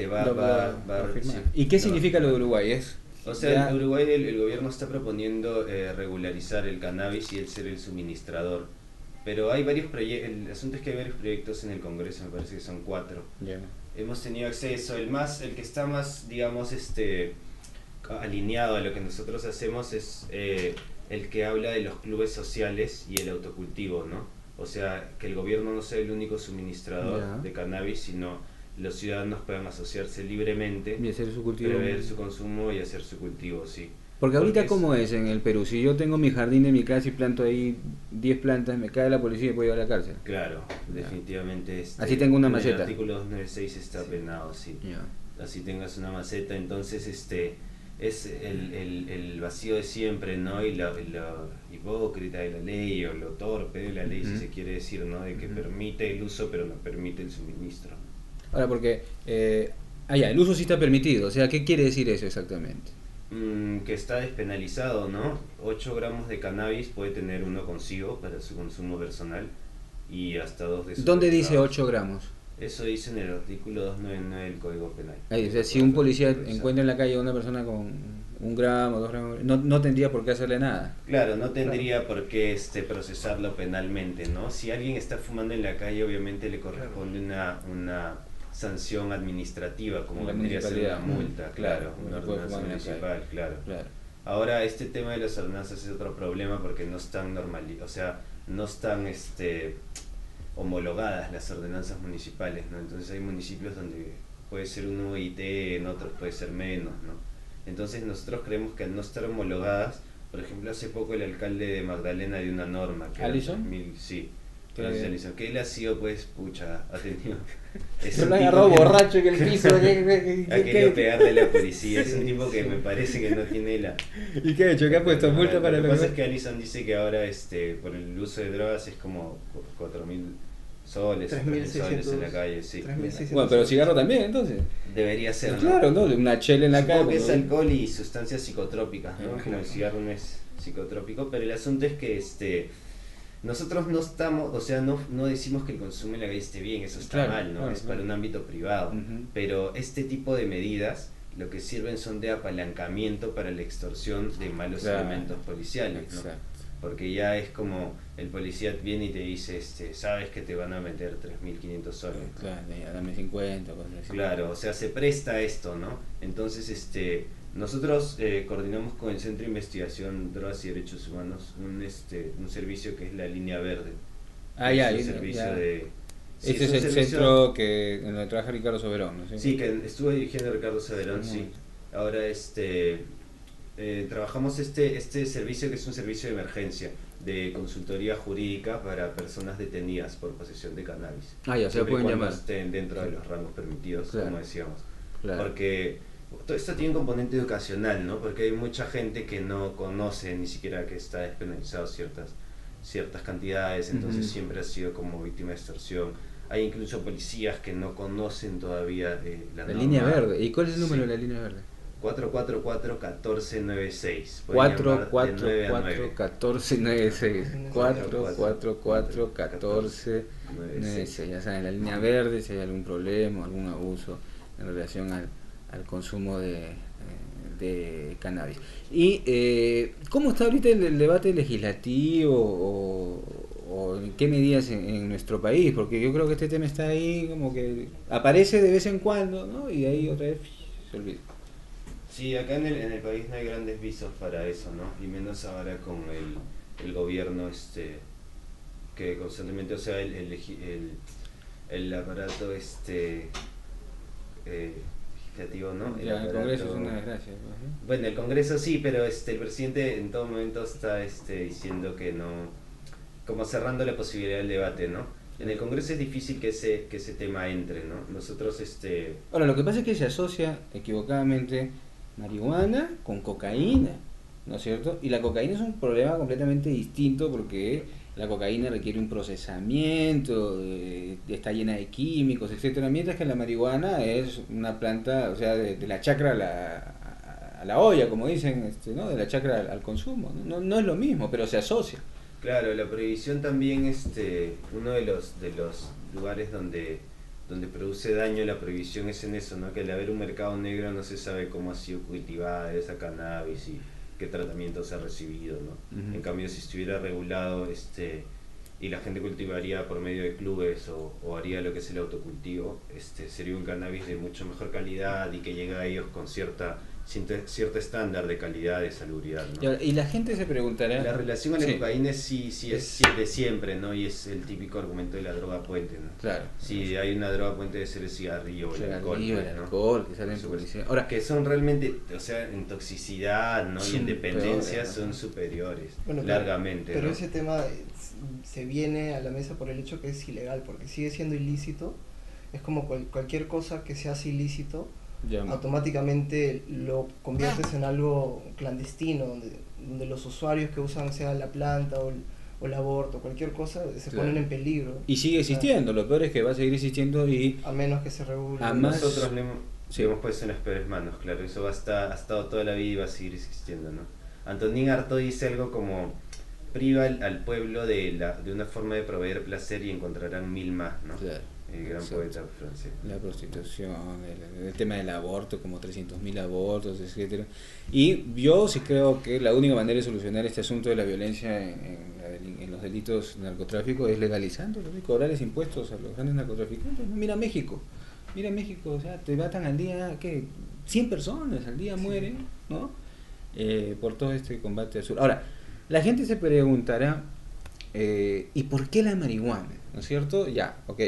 va a firmar. sí, ¿Y qué lo significa va a lo de firmar. Uruguay? O sea, en Uruguay el gobierno está proponiendo regularizar el cannabis y el ser el suministrador. Pero hay varios proyectos, el asunto es que hay varios proyectos en el Congreso, me parece que son 4. Yeah. Hemos tenido acceso, el que está más, digamos, alineado a lo que nosotros hacemos es el que habla de los clubes sociales y el autocultivo, ¿no? O sea, que el gobierno no sea el único suministrador de cannabis, sino los ciudadanos puedan asociarse libremente y hacer su cultivo, prever su consumo y hacer su cultivo, sí. Porque ahorita, ¿cómo es en el Perú? Si yo tengo mi jardín de mi casa y planto ahí 10 plantas, me cae la policía y puedo ir a la cárcel. Claro, definitivamente. Así tengo una en maceta. El artículo 296 está penado, sí. Así tengas una maceta, entonces es el vacío de siempre, ¿no? Y lo hipócrita de la ley, o lo torpe de la ley, si se quiere decir, ¿no? De que permite el uso, pero no permite el suministro. Ahora, porque el uso sí está permitido, o sea, ¿qué quiere decir eso exactamente? Que está despenalizado, ¿no? 8 gramos de cannabis puede tener uno consigo para su consumo personal y hasta 2 de ¿Dónde dice 8 gramos? Eso dice en el artículo 299 del Código Penal. O sea, si un policía encuentra en la calle a una persona con 1 gramo, 2 gramos, no tendría por qué hacerle nada. Claro, no tendría por qué procesarlo penalmente, ¿no? Si alguien está fumando en la calle, obviamente le corresponde una sanción administrativa, como vendría a ser una multa, una ordenanza municipal, claro. Ahora, este tema de las ordenanzas es otro problema porque no están no están homologadas las ordenanzas municipales, ¿no? Entonces hay municipios donde puede ser un UIT, en otros puede ser menos, ¿no? Entonces nosotros creemos que al no estar homologadas, por ejemplo, hace poco el alcalde de Magdalena dio una norma que ¿Alison? Sí. Que él ha sido, pues, ha tenido... Se lo agarró borracho en el piso. Ha querido pegarle a la policía. Es un tipo que me parece que no tiene la... ¿Y qué ha hecho? ¿Qué ha puesto? ¿Multa para lo que pasa es que Alison dice que ahora por el uso de drogas es como 4.000 soles, 3.000 soles en la calle, sí. Bueno, pero cigarro también, entonces. Debería ser, ¿no? Claro, ¿no? Una chela en la calle. Supongo que es alcohol y sustancias psicotrópicas, ¿no? Como el cigarro no es psicotrópico, pero el asunto es que nosotros no estamos, o sea, no decimos que el consumo en la calle esté bien, eso está mal, ¿no? Es para un ámbito privado. Pero este tipo de medidas lo que sirven son de apalancamiento para la extorsión de malos elementos policiales, ¿no? Porque ya es como el policía viene y te dice, sabes que te van a meter 3.500 soles. Claro, dame 50, cosas así. Claro, o sea, se presta a esto, ¿no? Entonces, nosotros coordinamos con el Centro de Investigación Drogas y Derechos Humanos un servicio que es la Línea Verde. Es un servicio de... Sí, este es el centro en donde trabaja Ricardo Soberón, ¿no? Sí, que estuvo dirigiendo Ricardo Soberón, sí. Ahora trabajamos este servicio que es un servicio de emergencia de consultoría jurídica para personas detenidas por posesión de cannabis. Ya se pueden llamar. Estén dentro de los rangos permitidos, como decíamos. Claro. Porque todo esto tiene un componente educacional, ¿no? Porque hay mucha gente que no conoce ni siquiera que está despenalizado ciertas cantidades, entonces siempre ha sido como víctima de extorsión. Hay incluso policías que no conocen todavía la norma. Línea Verde. ¿Y cuál es el número de la Línea Verde? 444-1496. 444-1496. 444-1496. Ya saben, la línea verde, si hay algún problema, algún abuso en relación al consumo de cannabis. ¿Y cómo está ahorita el debate legislativo o en qué medidas en nuestro país? Porque yo creo que este tema está ahí, como que aparece de vez en cuando, ¿no? Y ahí otra vez se olvida. Sí, acá en el país no hay grandes visos para eso, ¿no? Y menos ahora con el gobierno que constantemente, o sea, el aparato legislativo, ¿no? El Congreso es una desgracia. Bueno, el Congreso sí, pero el presidente en todo momento está diciendo que no, como cerrando la posibilidad del debate, ¿no? En el Congreso es difícil que ese tema entre, ¿no? Nosotros Ahora, lo que pasa es que se asocia equivocadamente marihuana con cocaína, ¿no es cierto? Y la cocaína es un problema completamente distinto porque la cocaína requiere un procesamiento, está llena de químicos, etcétera, mientras que la marihuana es una planta, o sea, de la chacra a la olla, como dicen, ¿no? De la chacra al consumo, ¿no? No es lo mismo, pero se asocia. Claro, la prohibición también, uno de los lugares donde produce daño la prohibición es en eso, ¿no? Que al haber un mercado negro no se sabe cómo ha sido cultivada esa cannabis y qué tratamientos ha recibido, ¿no? En cambio, si estuviera regulado y la gente cultivaría por medio de clubes o haría lo que es el autocultivo, sería un cannabis de mucho mejor calidad y que llega a ellos con cierto estándar de calidad, de salubridad, ¿no? Y la gente se preguntará... La relación con la cocaína sí es de siempre, ¿no? Y es el típico argumento de la droga puente, ¿no? Claro. Si hay una droga puente, debe ser el cigarrillo o el alcohol, ¿no? Alcohol, que sale en publicidad. Ahora, que son realmente, o sea, en toxicidad, ¿no? Y en dependencia peores, ¿no? Son superiores, bueno, largamente. Pero ¿no? ese tema se viene a la mesa por el hecho que es ilegal, porque sigue siendo ilícito. Es como cualquier cosa que se hace ilícito, automáticamente lo conviertes en algo clandestino, donde los usuarios que usan sea la planta o el aborto, cualquier cosa, se ponen en peligro. Y sigue existiendo, lo peor es que va a seguir existiendo y... A menos que se regule. Nosotros le hemos puesto en las peores manos, claro, eso ha estado toda la vida y va a seguir existiendo, ¿no? Antonin Artaud dice algo como: priva al pueblo de una forma de proveer placer y encontrarán mil más, ¿no? Claro. El gran poeta francés. La prostitución, el tema del aborto, como 300.000 abortos, etcétera. Y yo sí creo que la única manera de solucionar este asunto de la violencia en los delitos de narcotráfico es legalizándolo y cobrarles impuestos a los grandes narcotraficantes. Mira México, o sea, te matan al día, ¿qué? 100 personas al día mueren, ¿no? Por todo este combate al sur. Ahora, la gente se preguntará, ¿y por qué la marihuana? ¿No es cierto? Ya, ok.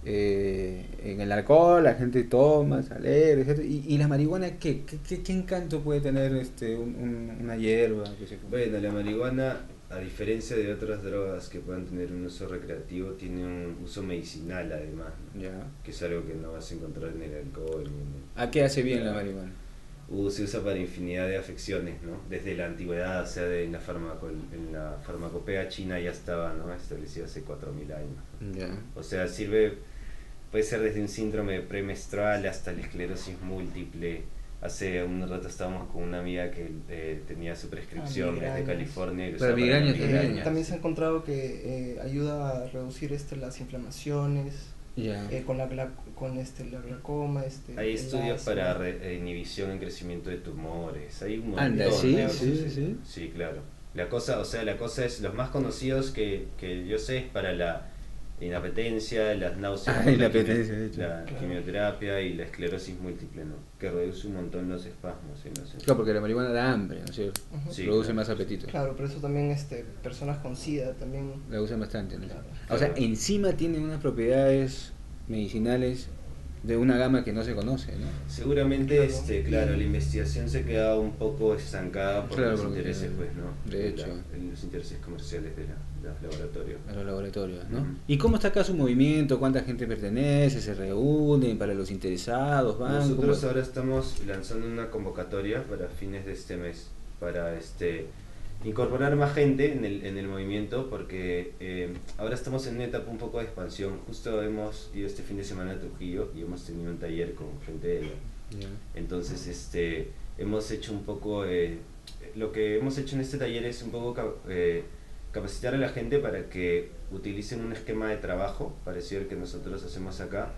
En el alcohol la gente toma, sale, etc. ¿Y la marihuana qué encanto puede tener una hierba? Bueno, la marihuana, a diferencia de otras drogas que puedan tener un uso recreativo, tiene un uso medicinal además, ¿no? Que es algo que no vas a encontrar en el alcohol. ¿A qué hace bien la marihuana? Se usa para infinidad de afecciones, ¿no? Desde la antigüedad, o sea, en la farmacopea china ya estaba, ¿no? Establecida hace 4.000 años. O sea, puede ser desde un síndrome premenstrual hasta la esclerosis múltiple. Hace un rato estábamos con una amiga que tenía su prescripción desde California. También se ha encontrado que ayuda a reducir las inflamaciones. Con la glaucoma. Hay estudios para inhibición en crecimiento de tumores. Hay un montón. Anda, sí, claro. La cosa es, los más conocidos que yo sé es para la inapetencia, las náuseas, la quimioterapia y la esclerosis múltiple, ¿no? Que reduce un montón los espasmos. Claro, porque la marihuana da hambre, ¿no es cierto? Sí, produce más apetito. Claro, pero eso también personas con SIDA también la usan bastante, ¿no? Claro. O sea, encima tiene unas propiedades medicinales de una gama que no se conoce, ¿no? Seguramente, claro, la investigación se queda un poco estancada por los intereses, pues, ¿no? De hecho. Los intereses comerciales de los laboratorios. De los laboratorios, ¿no? ¿Y cómo está acá su movimiento? ¿Cuánta gente pertenece? ¿Se reúnen para los interesados? Nosotros ahora estamos lanzando una convocatoria para fines de este mes, para incorporar más gente en el movimiento, porque ahora estamos en una etapa un poco de expansión. Justo hemos ido este fin de semana a Trujillo y hemos tenido un taller con gente Entonces hemos hecho un poco, lo que hemos hecho en este taller es un poco capacitar a la gente para que utilicen un esquema de trabajo parecido al que nosotros hacemos acá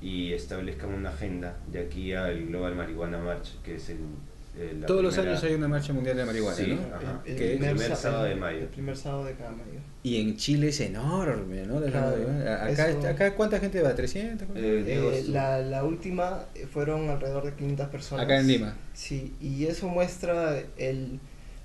y establezcan una agenda de aquí al Global Marihuana March, que es todos los años hay una marcha mundial de marihuana, sí, ¿no? Ajá. El Que primer sábado de mayo. El primer sábado de cada mayo. Y en Chile es enorme, ¿no? Claro, Acá ¿cuánta gente va? ¿300? La última fueron alrededor de 500 personas. Acá en Lima. Sí, y eso muestra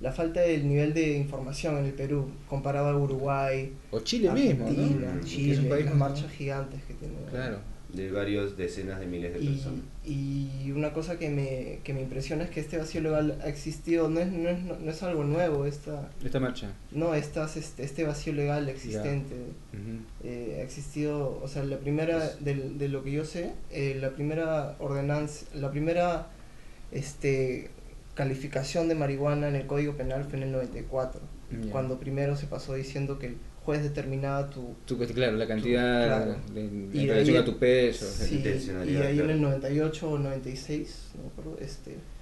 la falta del nivel de información en el Perú comparado a Uruguay o Chile Argentina, mismo, ¿no? Chile, es un país las marchas gigantes que tiene. Claro. De varios decenas de miles de personas. Y una cosa que me impresiona es que este vacío legal ha existido, no es algo nuevo esta marcha. No, este vacío legal existente. Ha existido, o sea, la primera, de lo que yo sé, la primera ordenanza, la primera calificación de marihuana en el Código Penal fue en el 94, cuando primero se pasó diciendo que el juez determinaba claro, la cantidad claro. en relación a tu peso. Sí, y ahí en el 98 o 96, no me acuerdo,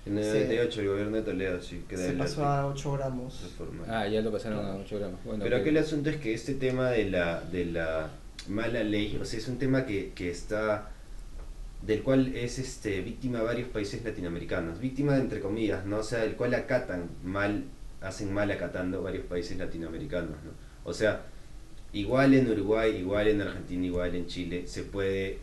en el 98 el gobierno de Toledo se pasó a 8 gramos. Ya lo pasaron a 8 gramos. Bueno, pero aquí el asunto es que este tema de la mala ley, o sea, es un tema que está, del cual es víctima varios países latinoamericanos, víctima entre comillas, ¿no? O sea, el cual hacen mal acatando varios países latinoamericanos, ¿no? O sea, igual en Uruguay, igual en Argentina, igual en Chile, se puede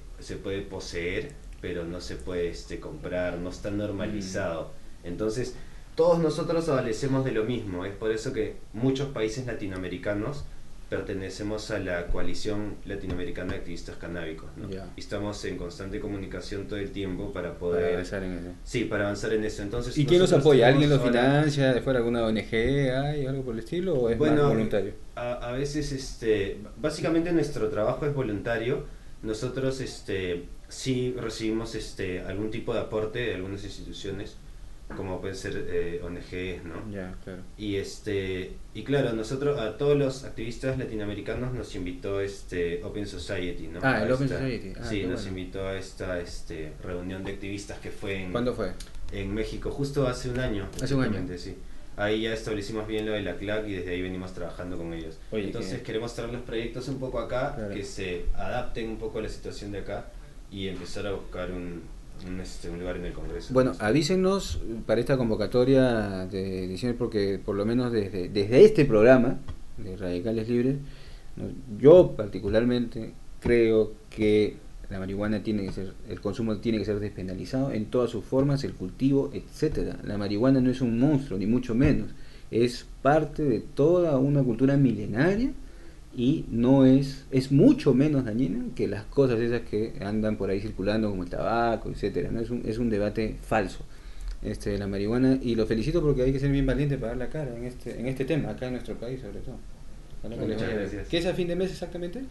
poseer, pero no se puede comprar, no está normalizado. Entonces, todos nosotros adolecemos de lo mismo. Es por eso que muchos países latinoamericanos pertenecemos a la Coalición Latinoamericana de Activistas Canábicos, ¿no? Y estamos en constante comunicación todo el tiempo para poder avanzar en eso. Sí, para avanzar en eso. Entonces, ¿y quién nos apoya? ¿Alguien lo financia? ¿De fuera alguna ONG? ¿Hay algo por el estilo? ¿O es más voluntario? A veces, básicamente nuestro trabajo es voluntario. Nosotros sí recibimos algún tipo de aporte de algunas instituciones, como pueden ser ONGs, ¿no? Ya, claro. Y claro, nosotros, a todos los activistas latinoamericanos nos invitó Open Society, ¿no? El Open Society. Sí, nos invitó a esta reunión de activistas que fue ¿Cuándo fue? En México, justo hace un año. Hace un año. Sí. Ahí ya establecimos bien lo de la CLAC y desde ahí venimos trabajando con ellos. Oye, entonces queremos traer los proyectos un poco acá, claro, que se adapten un poco a la situación de acá y empezar a buscar un lugar en el Congreso. Bueno, avísenos para esta convocatoria de ediciones, porque por lo menos desde este programa de Radicales Libres, yo particularmente creo que la marihuana el consumo tiene que ser despenalizado en todas sus formas, el cultivo, etcétera. La marihuana no es un monstruo, ni mucho menos. Es parte de toda una cultura milenaria y no es mucho menos dañina que las cosas esas que andan por ahí circulando, como el tabaco, etcétera, ¿no? Es un debate falso de la marihuana, y lo felicito porque hay que ser bien valiente para dar la cara en este tema, acá en nuestro país sobre todo. Muchas gracias. ¿Qué es a fin de mes exactamente?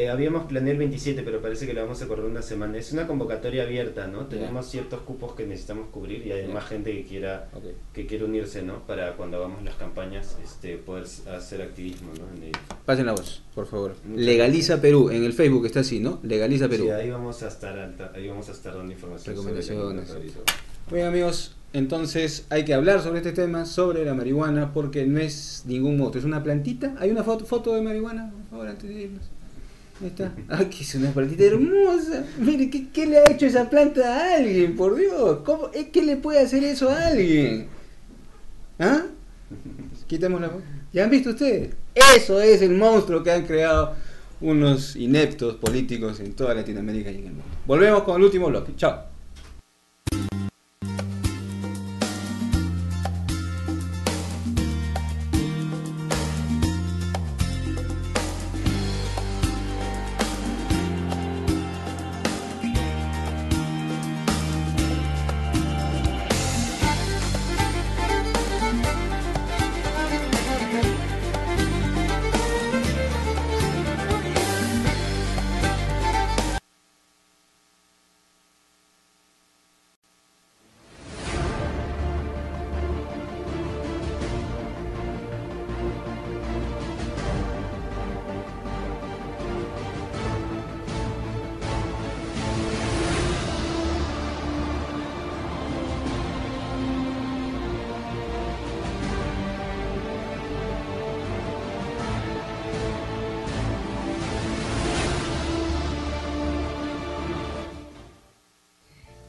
Habíamos planeado el 27, pero parece que lo vamos a correr una semana. Es una convocatoria abierta, ¿no? Tenemos ciertos cupos que necesitamos cubrir y hay más gente que quiera unirse, ¿no? Para cuando hagamos las campañas poder hacer activismo, ¿no? Pasen la voz, por favor. Legaliza Perú, en el Facebook está así, ¿no? Legaliza Perú. Sí, ahí vamos a estar dando información. Recomendaciones. Muy bien, amigos, entonces hay que hablar sobre este tema, sobre la marihuana, porque no es ningún monstruo, es una plantita. ¿Hay una foto de marihuana, por favor, antes de irnos? Ahí está. Aquí es una plantita hermosa. Mire, ¿qué le ha hecho esa planta a alguien? Por Dios, ¿qué le puede hacer eso a alguien? ¿Ah? Quitamos la foto. ¿Ya han visto ustedes? Eso es el monstruo que han creado unos ineptos políticos en toda Latinoamérica y en el mundo. Volvemos con el último bloque. Chao.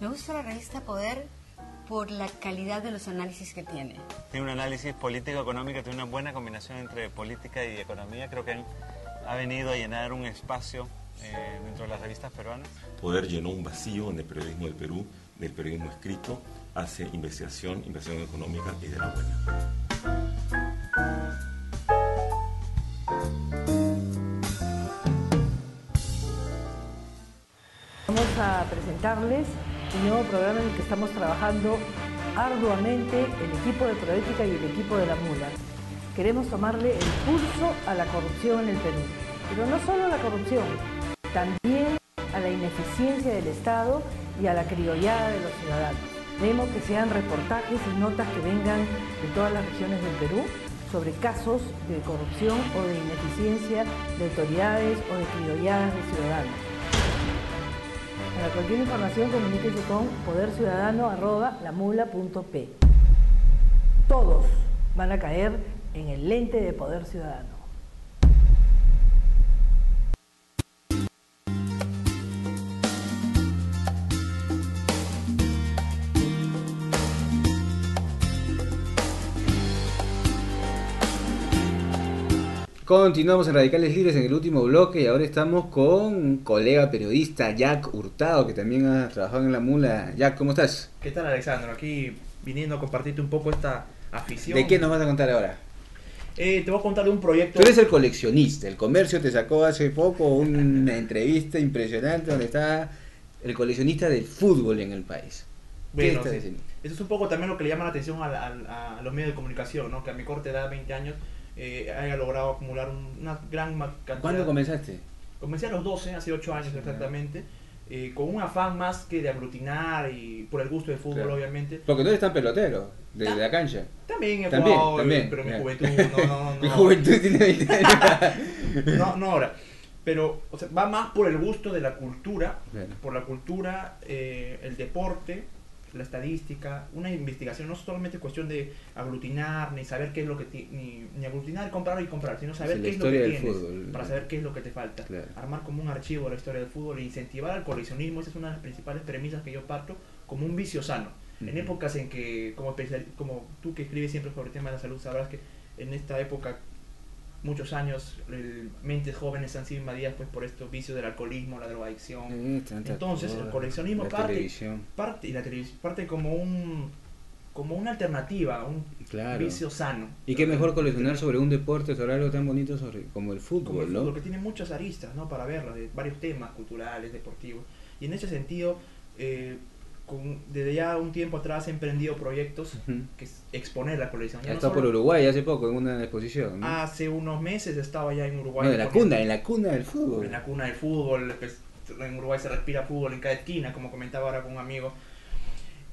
Me gusta la revista Poder por la calidad de los análisis que tiene. Tiene un análisis político-económico, tiene una buena combinación entre política y economía. Creo que ha venido a llenar un espacio dentro de las revistas peruanas. Poder llenó un vacío en el periodismo del Perú, del periodismo escrito, hace investigación económica y de la buena. Vamos a presentarles un nuevo programa en el que estamos trabajando arduamente el equipo de Proética y el equipo de la Mula. Queremos tomarle el pulso a la corrupción en el Perú, pero no solo a la corrupción, también a la ineficiencia del Estado y a la criollada de los ciudadanos. Queremos que sean reportajes y notas que vengan de todas las regiones del Perú sobre casos de corrupción o de ineficiencia de autoridades o de criolladas de ciudadanos. Para cualquier información, comuníquese con poderciudadano@lamula.p. Todos van a caer en el lente de Poder Ciudadano. Continuamos en Radicales Libres en el último bloque y ahora estamos con un colega periodista, Jack Hurtado, que también ha trabajado en La Mula. Jack, ¿cómo estás? ¿Qué tal, Alexandro? Aquí viniendo a compartirte un poco esta afición. ¿De qué nos vas a contar ahora? Te voy a contar de un proyecto... Tú eres el coleccionista. El Comercio te sacó hace poco una entrevista impresionante donde está el coleccionista del fútbol en el país. ¿Qué Bueno, estás sí. diciendo? Eso es un poco también lo que le llama la atención a los medios de comunicación, ¿no? Que a mi corta edad, 20 años, haya logrado acumular una gran cantidad. ¿Cuándo comenzaste? Comencé a los 12, hace 8 años exactamente, con un afán más que de aglutinar y por el gusto del fútbol, Claro. obviamente. Porque tú eres tan pelotero, de la cancha. También he jugado, también, pero mi claro. juventud no. Mi juventud tiene 20 años. no ahora. Pero o sea, va más por el gusto de la cultura, Claro. por la cultura, el deporte, la estadística, una investigación. No solamente cuestión de aglutinar, ni saber qué es lo que ni aglutinar, comprar, sino saber Sí, la qué es lo que historia del tienes, fútbol. para saber qué es lo que te falta. Claro. Armar como un archivo de la historia del fútbol e incentivar al coleccionismo. Esa es una de las principales premisas que yo parto, como un vicio sano. En épocas en que, como tú que escribes siempre sobre el tema de la salud, sabrás que en esta época, muchos años, mentes jóvenes han sido invadidas pues por estos vicios del alcoholismo, la drogadicción. Entonces, el coleccionismo parte como una alternativa, un Claro. vicio sano. Y qué mejor coleccionar sobre un deporte, sobre algo tan bonito como el Como fútbol, el ¿no? fútbol, que tiene muchas aristas, ¿no? Para verlo, de varios temas culturales, deportivos. Y en ese sentido, desde ya un tiempo atrás he emprendido proyectos que es exponer la colección. Ya no Está por solo- Uruguay hace poco en una exposición, ¿no? Hace unos meses estaba ya en Uruguay. No, en la cuna del fútbol. En la cuna del fútbol, pues, en Uruguay se respira fútbol en cada esquina, como comentaba ahora con un amigo.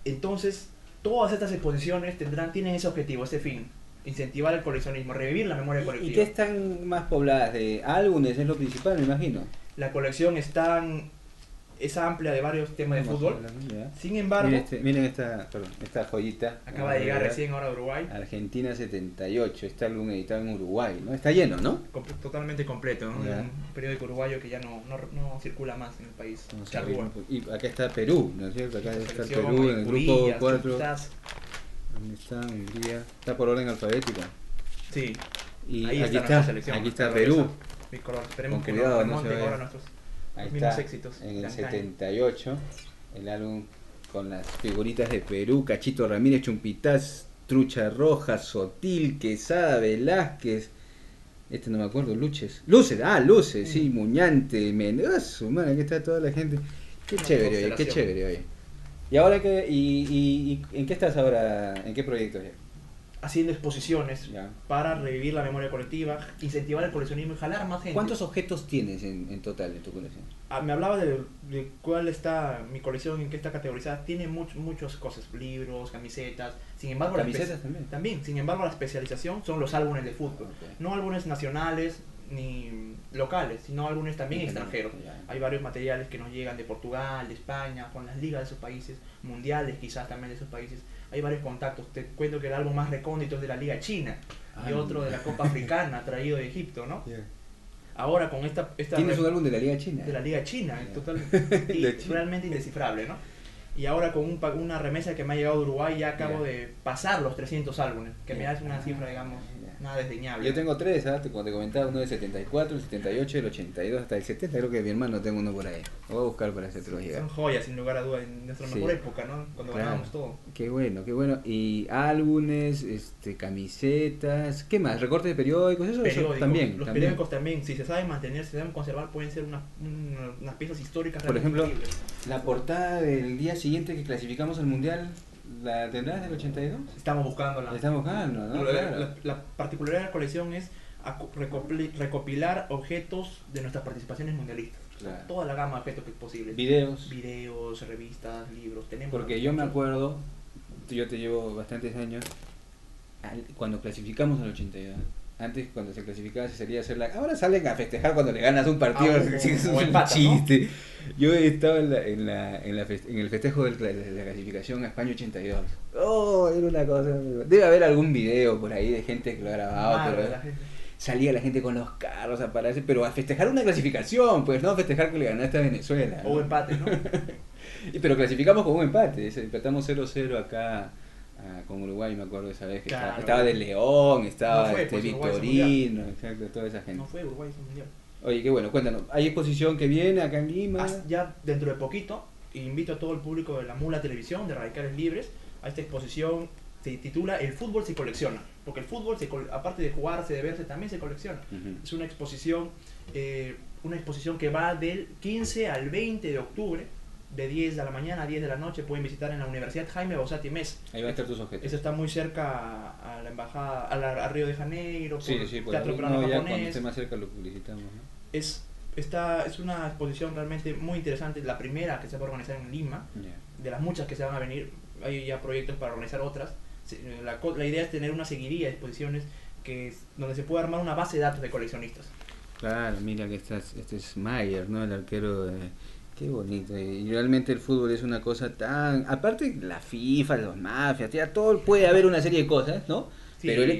Entonces, todas estas exposiciones tienen ese objetivo, ese fin: incentivar el coleccionismo, revivir la memoria ¿Y colectiva. qué están más pobladas? ¿De álbumes? Es lo principal, me imagino. La colección es amplia de varios temas de fútbol. Ya. Sin embargo, Miren esta joyita. acaba de llegar recién ahora a Uruguay. Argentina 78, este álbum editado en Uruguay, ¿no? Está lleno, ¿no? Totalmente completo, ¿no? Ya. Un periódico uruguayo que ya no circula más en el país. Vamos a Charrúa. abrir un po- Y acá está Perú, ¿no es cierto? Acá está el Selección, Perú en el grupo Curillas, 4. Quizás. ¿Dónde está? Hungría. Está por orden alfabética. Sí. Y Ahí aquí nuestra está, selección, aquí está nuestra Perú. gloriosa bicolor. Esperemos Con que cuidado, nos no se remonten vaya. ahora nuestros Ahí mismos está, éxitos. en el de antaño. 78, el álbum con las figuritas de Perú: Cachito Ramírez, Chumpitaz, Trucha Roja, Sotil, Quesada, Velázquez, no me acuerdo, Luces, sí, Muñante, Mendoza, man, aquí está toda la gente. Qué Una chévere, oye, qué constelación. chévere, oye. ¿Y ahora qué, y en qué estás ahora, en qué proyectos ya? Haciendo exposiciones Ya. para revivir la memoria colectiva, incentivar el coleccionismo y jalar más gente. ¿Cuántos objetos tienes en total en tu colección? Me hablaba de cuál está mi colección, en qué está categorizada. Tiene muchas cosas, libros, camisetas. Sin embargo, ¿Camisetas también? Sin embargo, la especialización son los álbumes de fútbol. Ok. No álbumes nacionales ni locales, sino álbumes también extranjeros. Ya. Hay varios materiales que nos llegan de Portugal, de España, con las ligas de esos países, mundiales quizás también de esos países. Hay varios contactos. Te cuento que el álbum más recóndito es de la Liga China y otro de la Copa Africana, traído de Egipto, ¿no? Yeah. Ahora con esta ¿Tienes un álbum de la Liga China? de la Liga China, Yeah. totalmente De China. realmente indescifrable, ¿no? Y ahora con una remesa que me ha llegado de Uruguay ya acabo de pasar los 300 álbumes, que me hace una cifra, digamos, nada desdeñable. Yo tengo 3, como te comentaba, uno del 74, el 78, el 82, hasta el 70, creo que mi hermano tengo uno por ahí. Lo voy a buscar para hacértelo llegar. Son joyas, sin lugar a dudas, en nuestra mejor época, ¿no? Cuando ganábamos todo. Qué bueno, qué bueno. Y álbumes, camisetas, ¿qué más? ¿Recortes de periódicos? Eso también. Los periódicos también, si se saben mantener, si se saben conservar, pueden ser unas piezas históricas. Por ejemplo, la portada del día siguiente que clasificamos al Mundial, ¿la tendrás del 82? Estamos buscándola. La estamos buscando, ¿no? Claro. La particularidad de la colección es recopilar objetos de nuestras participaciones mundialistas. Claro. Toda la gama de objetos que es posible. Videos, revistas, libros. Tenemos. Porque yo me acuerdo, yo te llevo bastantes años, cuando clasificamos al 82. Antes, cuando se clasificaba, se salía a hacer ahora salen a festejar cuando le ganas un partido. Es un empata, chiste. ¿No? Yo estaba en el festejo de la clasificación a España 82. Oh, era una cosa. Debe haber algún video por ahí de gente que lo ha grabado. Pero salía la gente con los carros a pararse, pero a festejar una clasificación, pues no a festejar que le ganaste a Venezuela. O empate, ¿no? Pero clasificamos con un empate. Empatamos 0-0 acá. Con Uruguay, me acuerdo esa vez que estaba de León, estaba Victorino, exacto, toda esa gente. No fue Uruguay ese mundial. Oye, qué bueno, cuéntanos, ¿hay exposición que viene acá en Lima? Ya dentro de poquito, invito a todo el público de la Mula Televisión, de Radicales Libres, a esta exposición. Se titula El fútbol se colecciona, porque el fútbol, aparte de jugarse, de verse, también se colecciona. Es una exposición que va del 15 al 20 de octubre, de 10 de la mañana a 10 de la noche. Pueden visitar en la Universidad Jaime Bosati Mes. Ahí van a estar tus objetos. Eso está muy cerca a la embajada, a Río de Janeiro, sí, por Teatro Peruano Japonés. Cuando esté más cerca lo publicitamos, ¿no? Es una exposición realmente muy interesante, la primera que se va a organizar en Lima, de las muchas que se van a venir. Hay ya proyectos para organizar otras. La idea es tener una seguidilla de exposiciones donde se pueda armar una base de datos de coleccionistas. Claro, mira que este es Mayer, ¿no? El arquero de... Qué bonito, y realmente el fútbol es una cosa tan... Aparte la FIFA, los mafias, ya todo, puede haber una serie de cosas, ¿no? Sí. Pero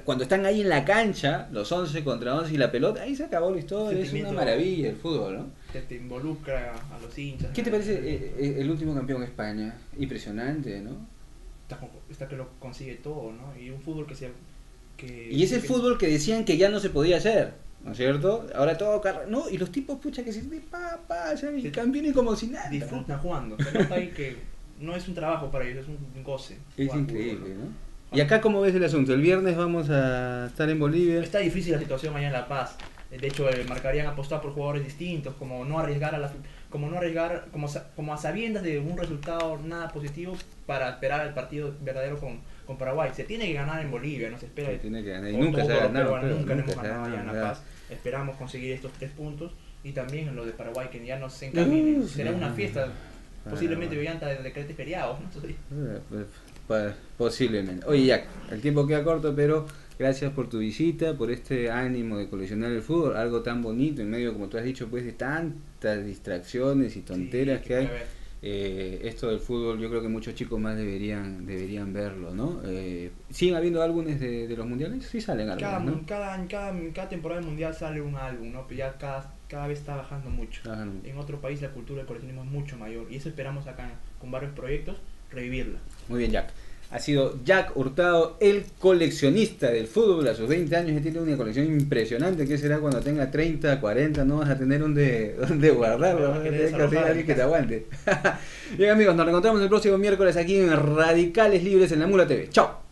cuando están ahí en la cancha, los 11 contra 11 y la pelota, ahí se acabó la historia, es una maravilla el fútbol, ¿no? Te involucra a los hinchas. ¿Qué te parece el último campeón de España? Impresionante, ¿no? Está que lo consigue todo, ¿no? Y un fútbol y es el fútbol que decían que ya no se podía hacer, ¿no es cierto? Ahora todo no, y los tipos pucha que se y campeones como si nada. Disfrutan jugando, se nota ahí que no es un trabajo para ellos, es un goce. Es increíble, ¿no? ¿Y acá cómo ves el asunto? El viernes vamos a estar en Bolivia. Está difícil la situación allá en La Paz. De hecho, marcarían apostar por jugadores distintos, como no arriesgar como a sabiendas de un resultado nada positivo para esperar el partido verdadero con Paraguay. Se tiene que ganar en Bolivia, no se espera. Se tiene que ganar. Y nunca se ha ganado. Nunca hemos ganado allá en La Paz. Esperamos conseguir estos 3 puntos y también en lo de Paraguay, que ya nos encamine. Será una fiesta, posiblemente brillante de decretos feriados, ¿no? Posiblemente. Oye, Jack, el tiempo queda corto, pero gracias por tu visita, por este ánimo de coleccionar el fútbol, algo tan bonito en medio, como tú has dicho, pues de tantas distracciones y tonteras que hay. Esto del fútbol, yo creo que muchos chicos más deberían verlo, ¿no? ¿Siguen habiendo álbumes de los mundiales? Sí salen álbumes, ¿no? Cada temporada del mundial sale un álbum, ¿no? Pero ya cada vez está bajando mucho. En otro país la cultura del coleccionismo es mucho mayor y eso esperamos acá con varios proyectos revivirla. Muy bien, Jack. Ha sido Jack Hurtado, el coleccionista del fútbol. A sus 20 años ya tiene una colección impresionante. ¿Qué será cuando tenga 30, 40? No vas a tener donde guardarlo. Vas a tener que hacer alguien que te aguante. Bien, amigos, nos reencontramos el próximo miércoles aquí en Radicales Libres en la Mula TV. ¡Chao!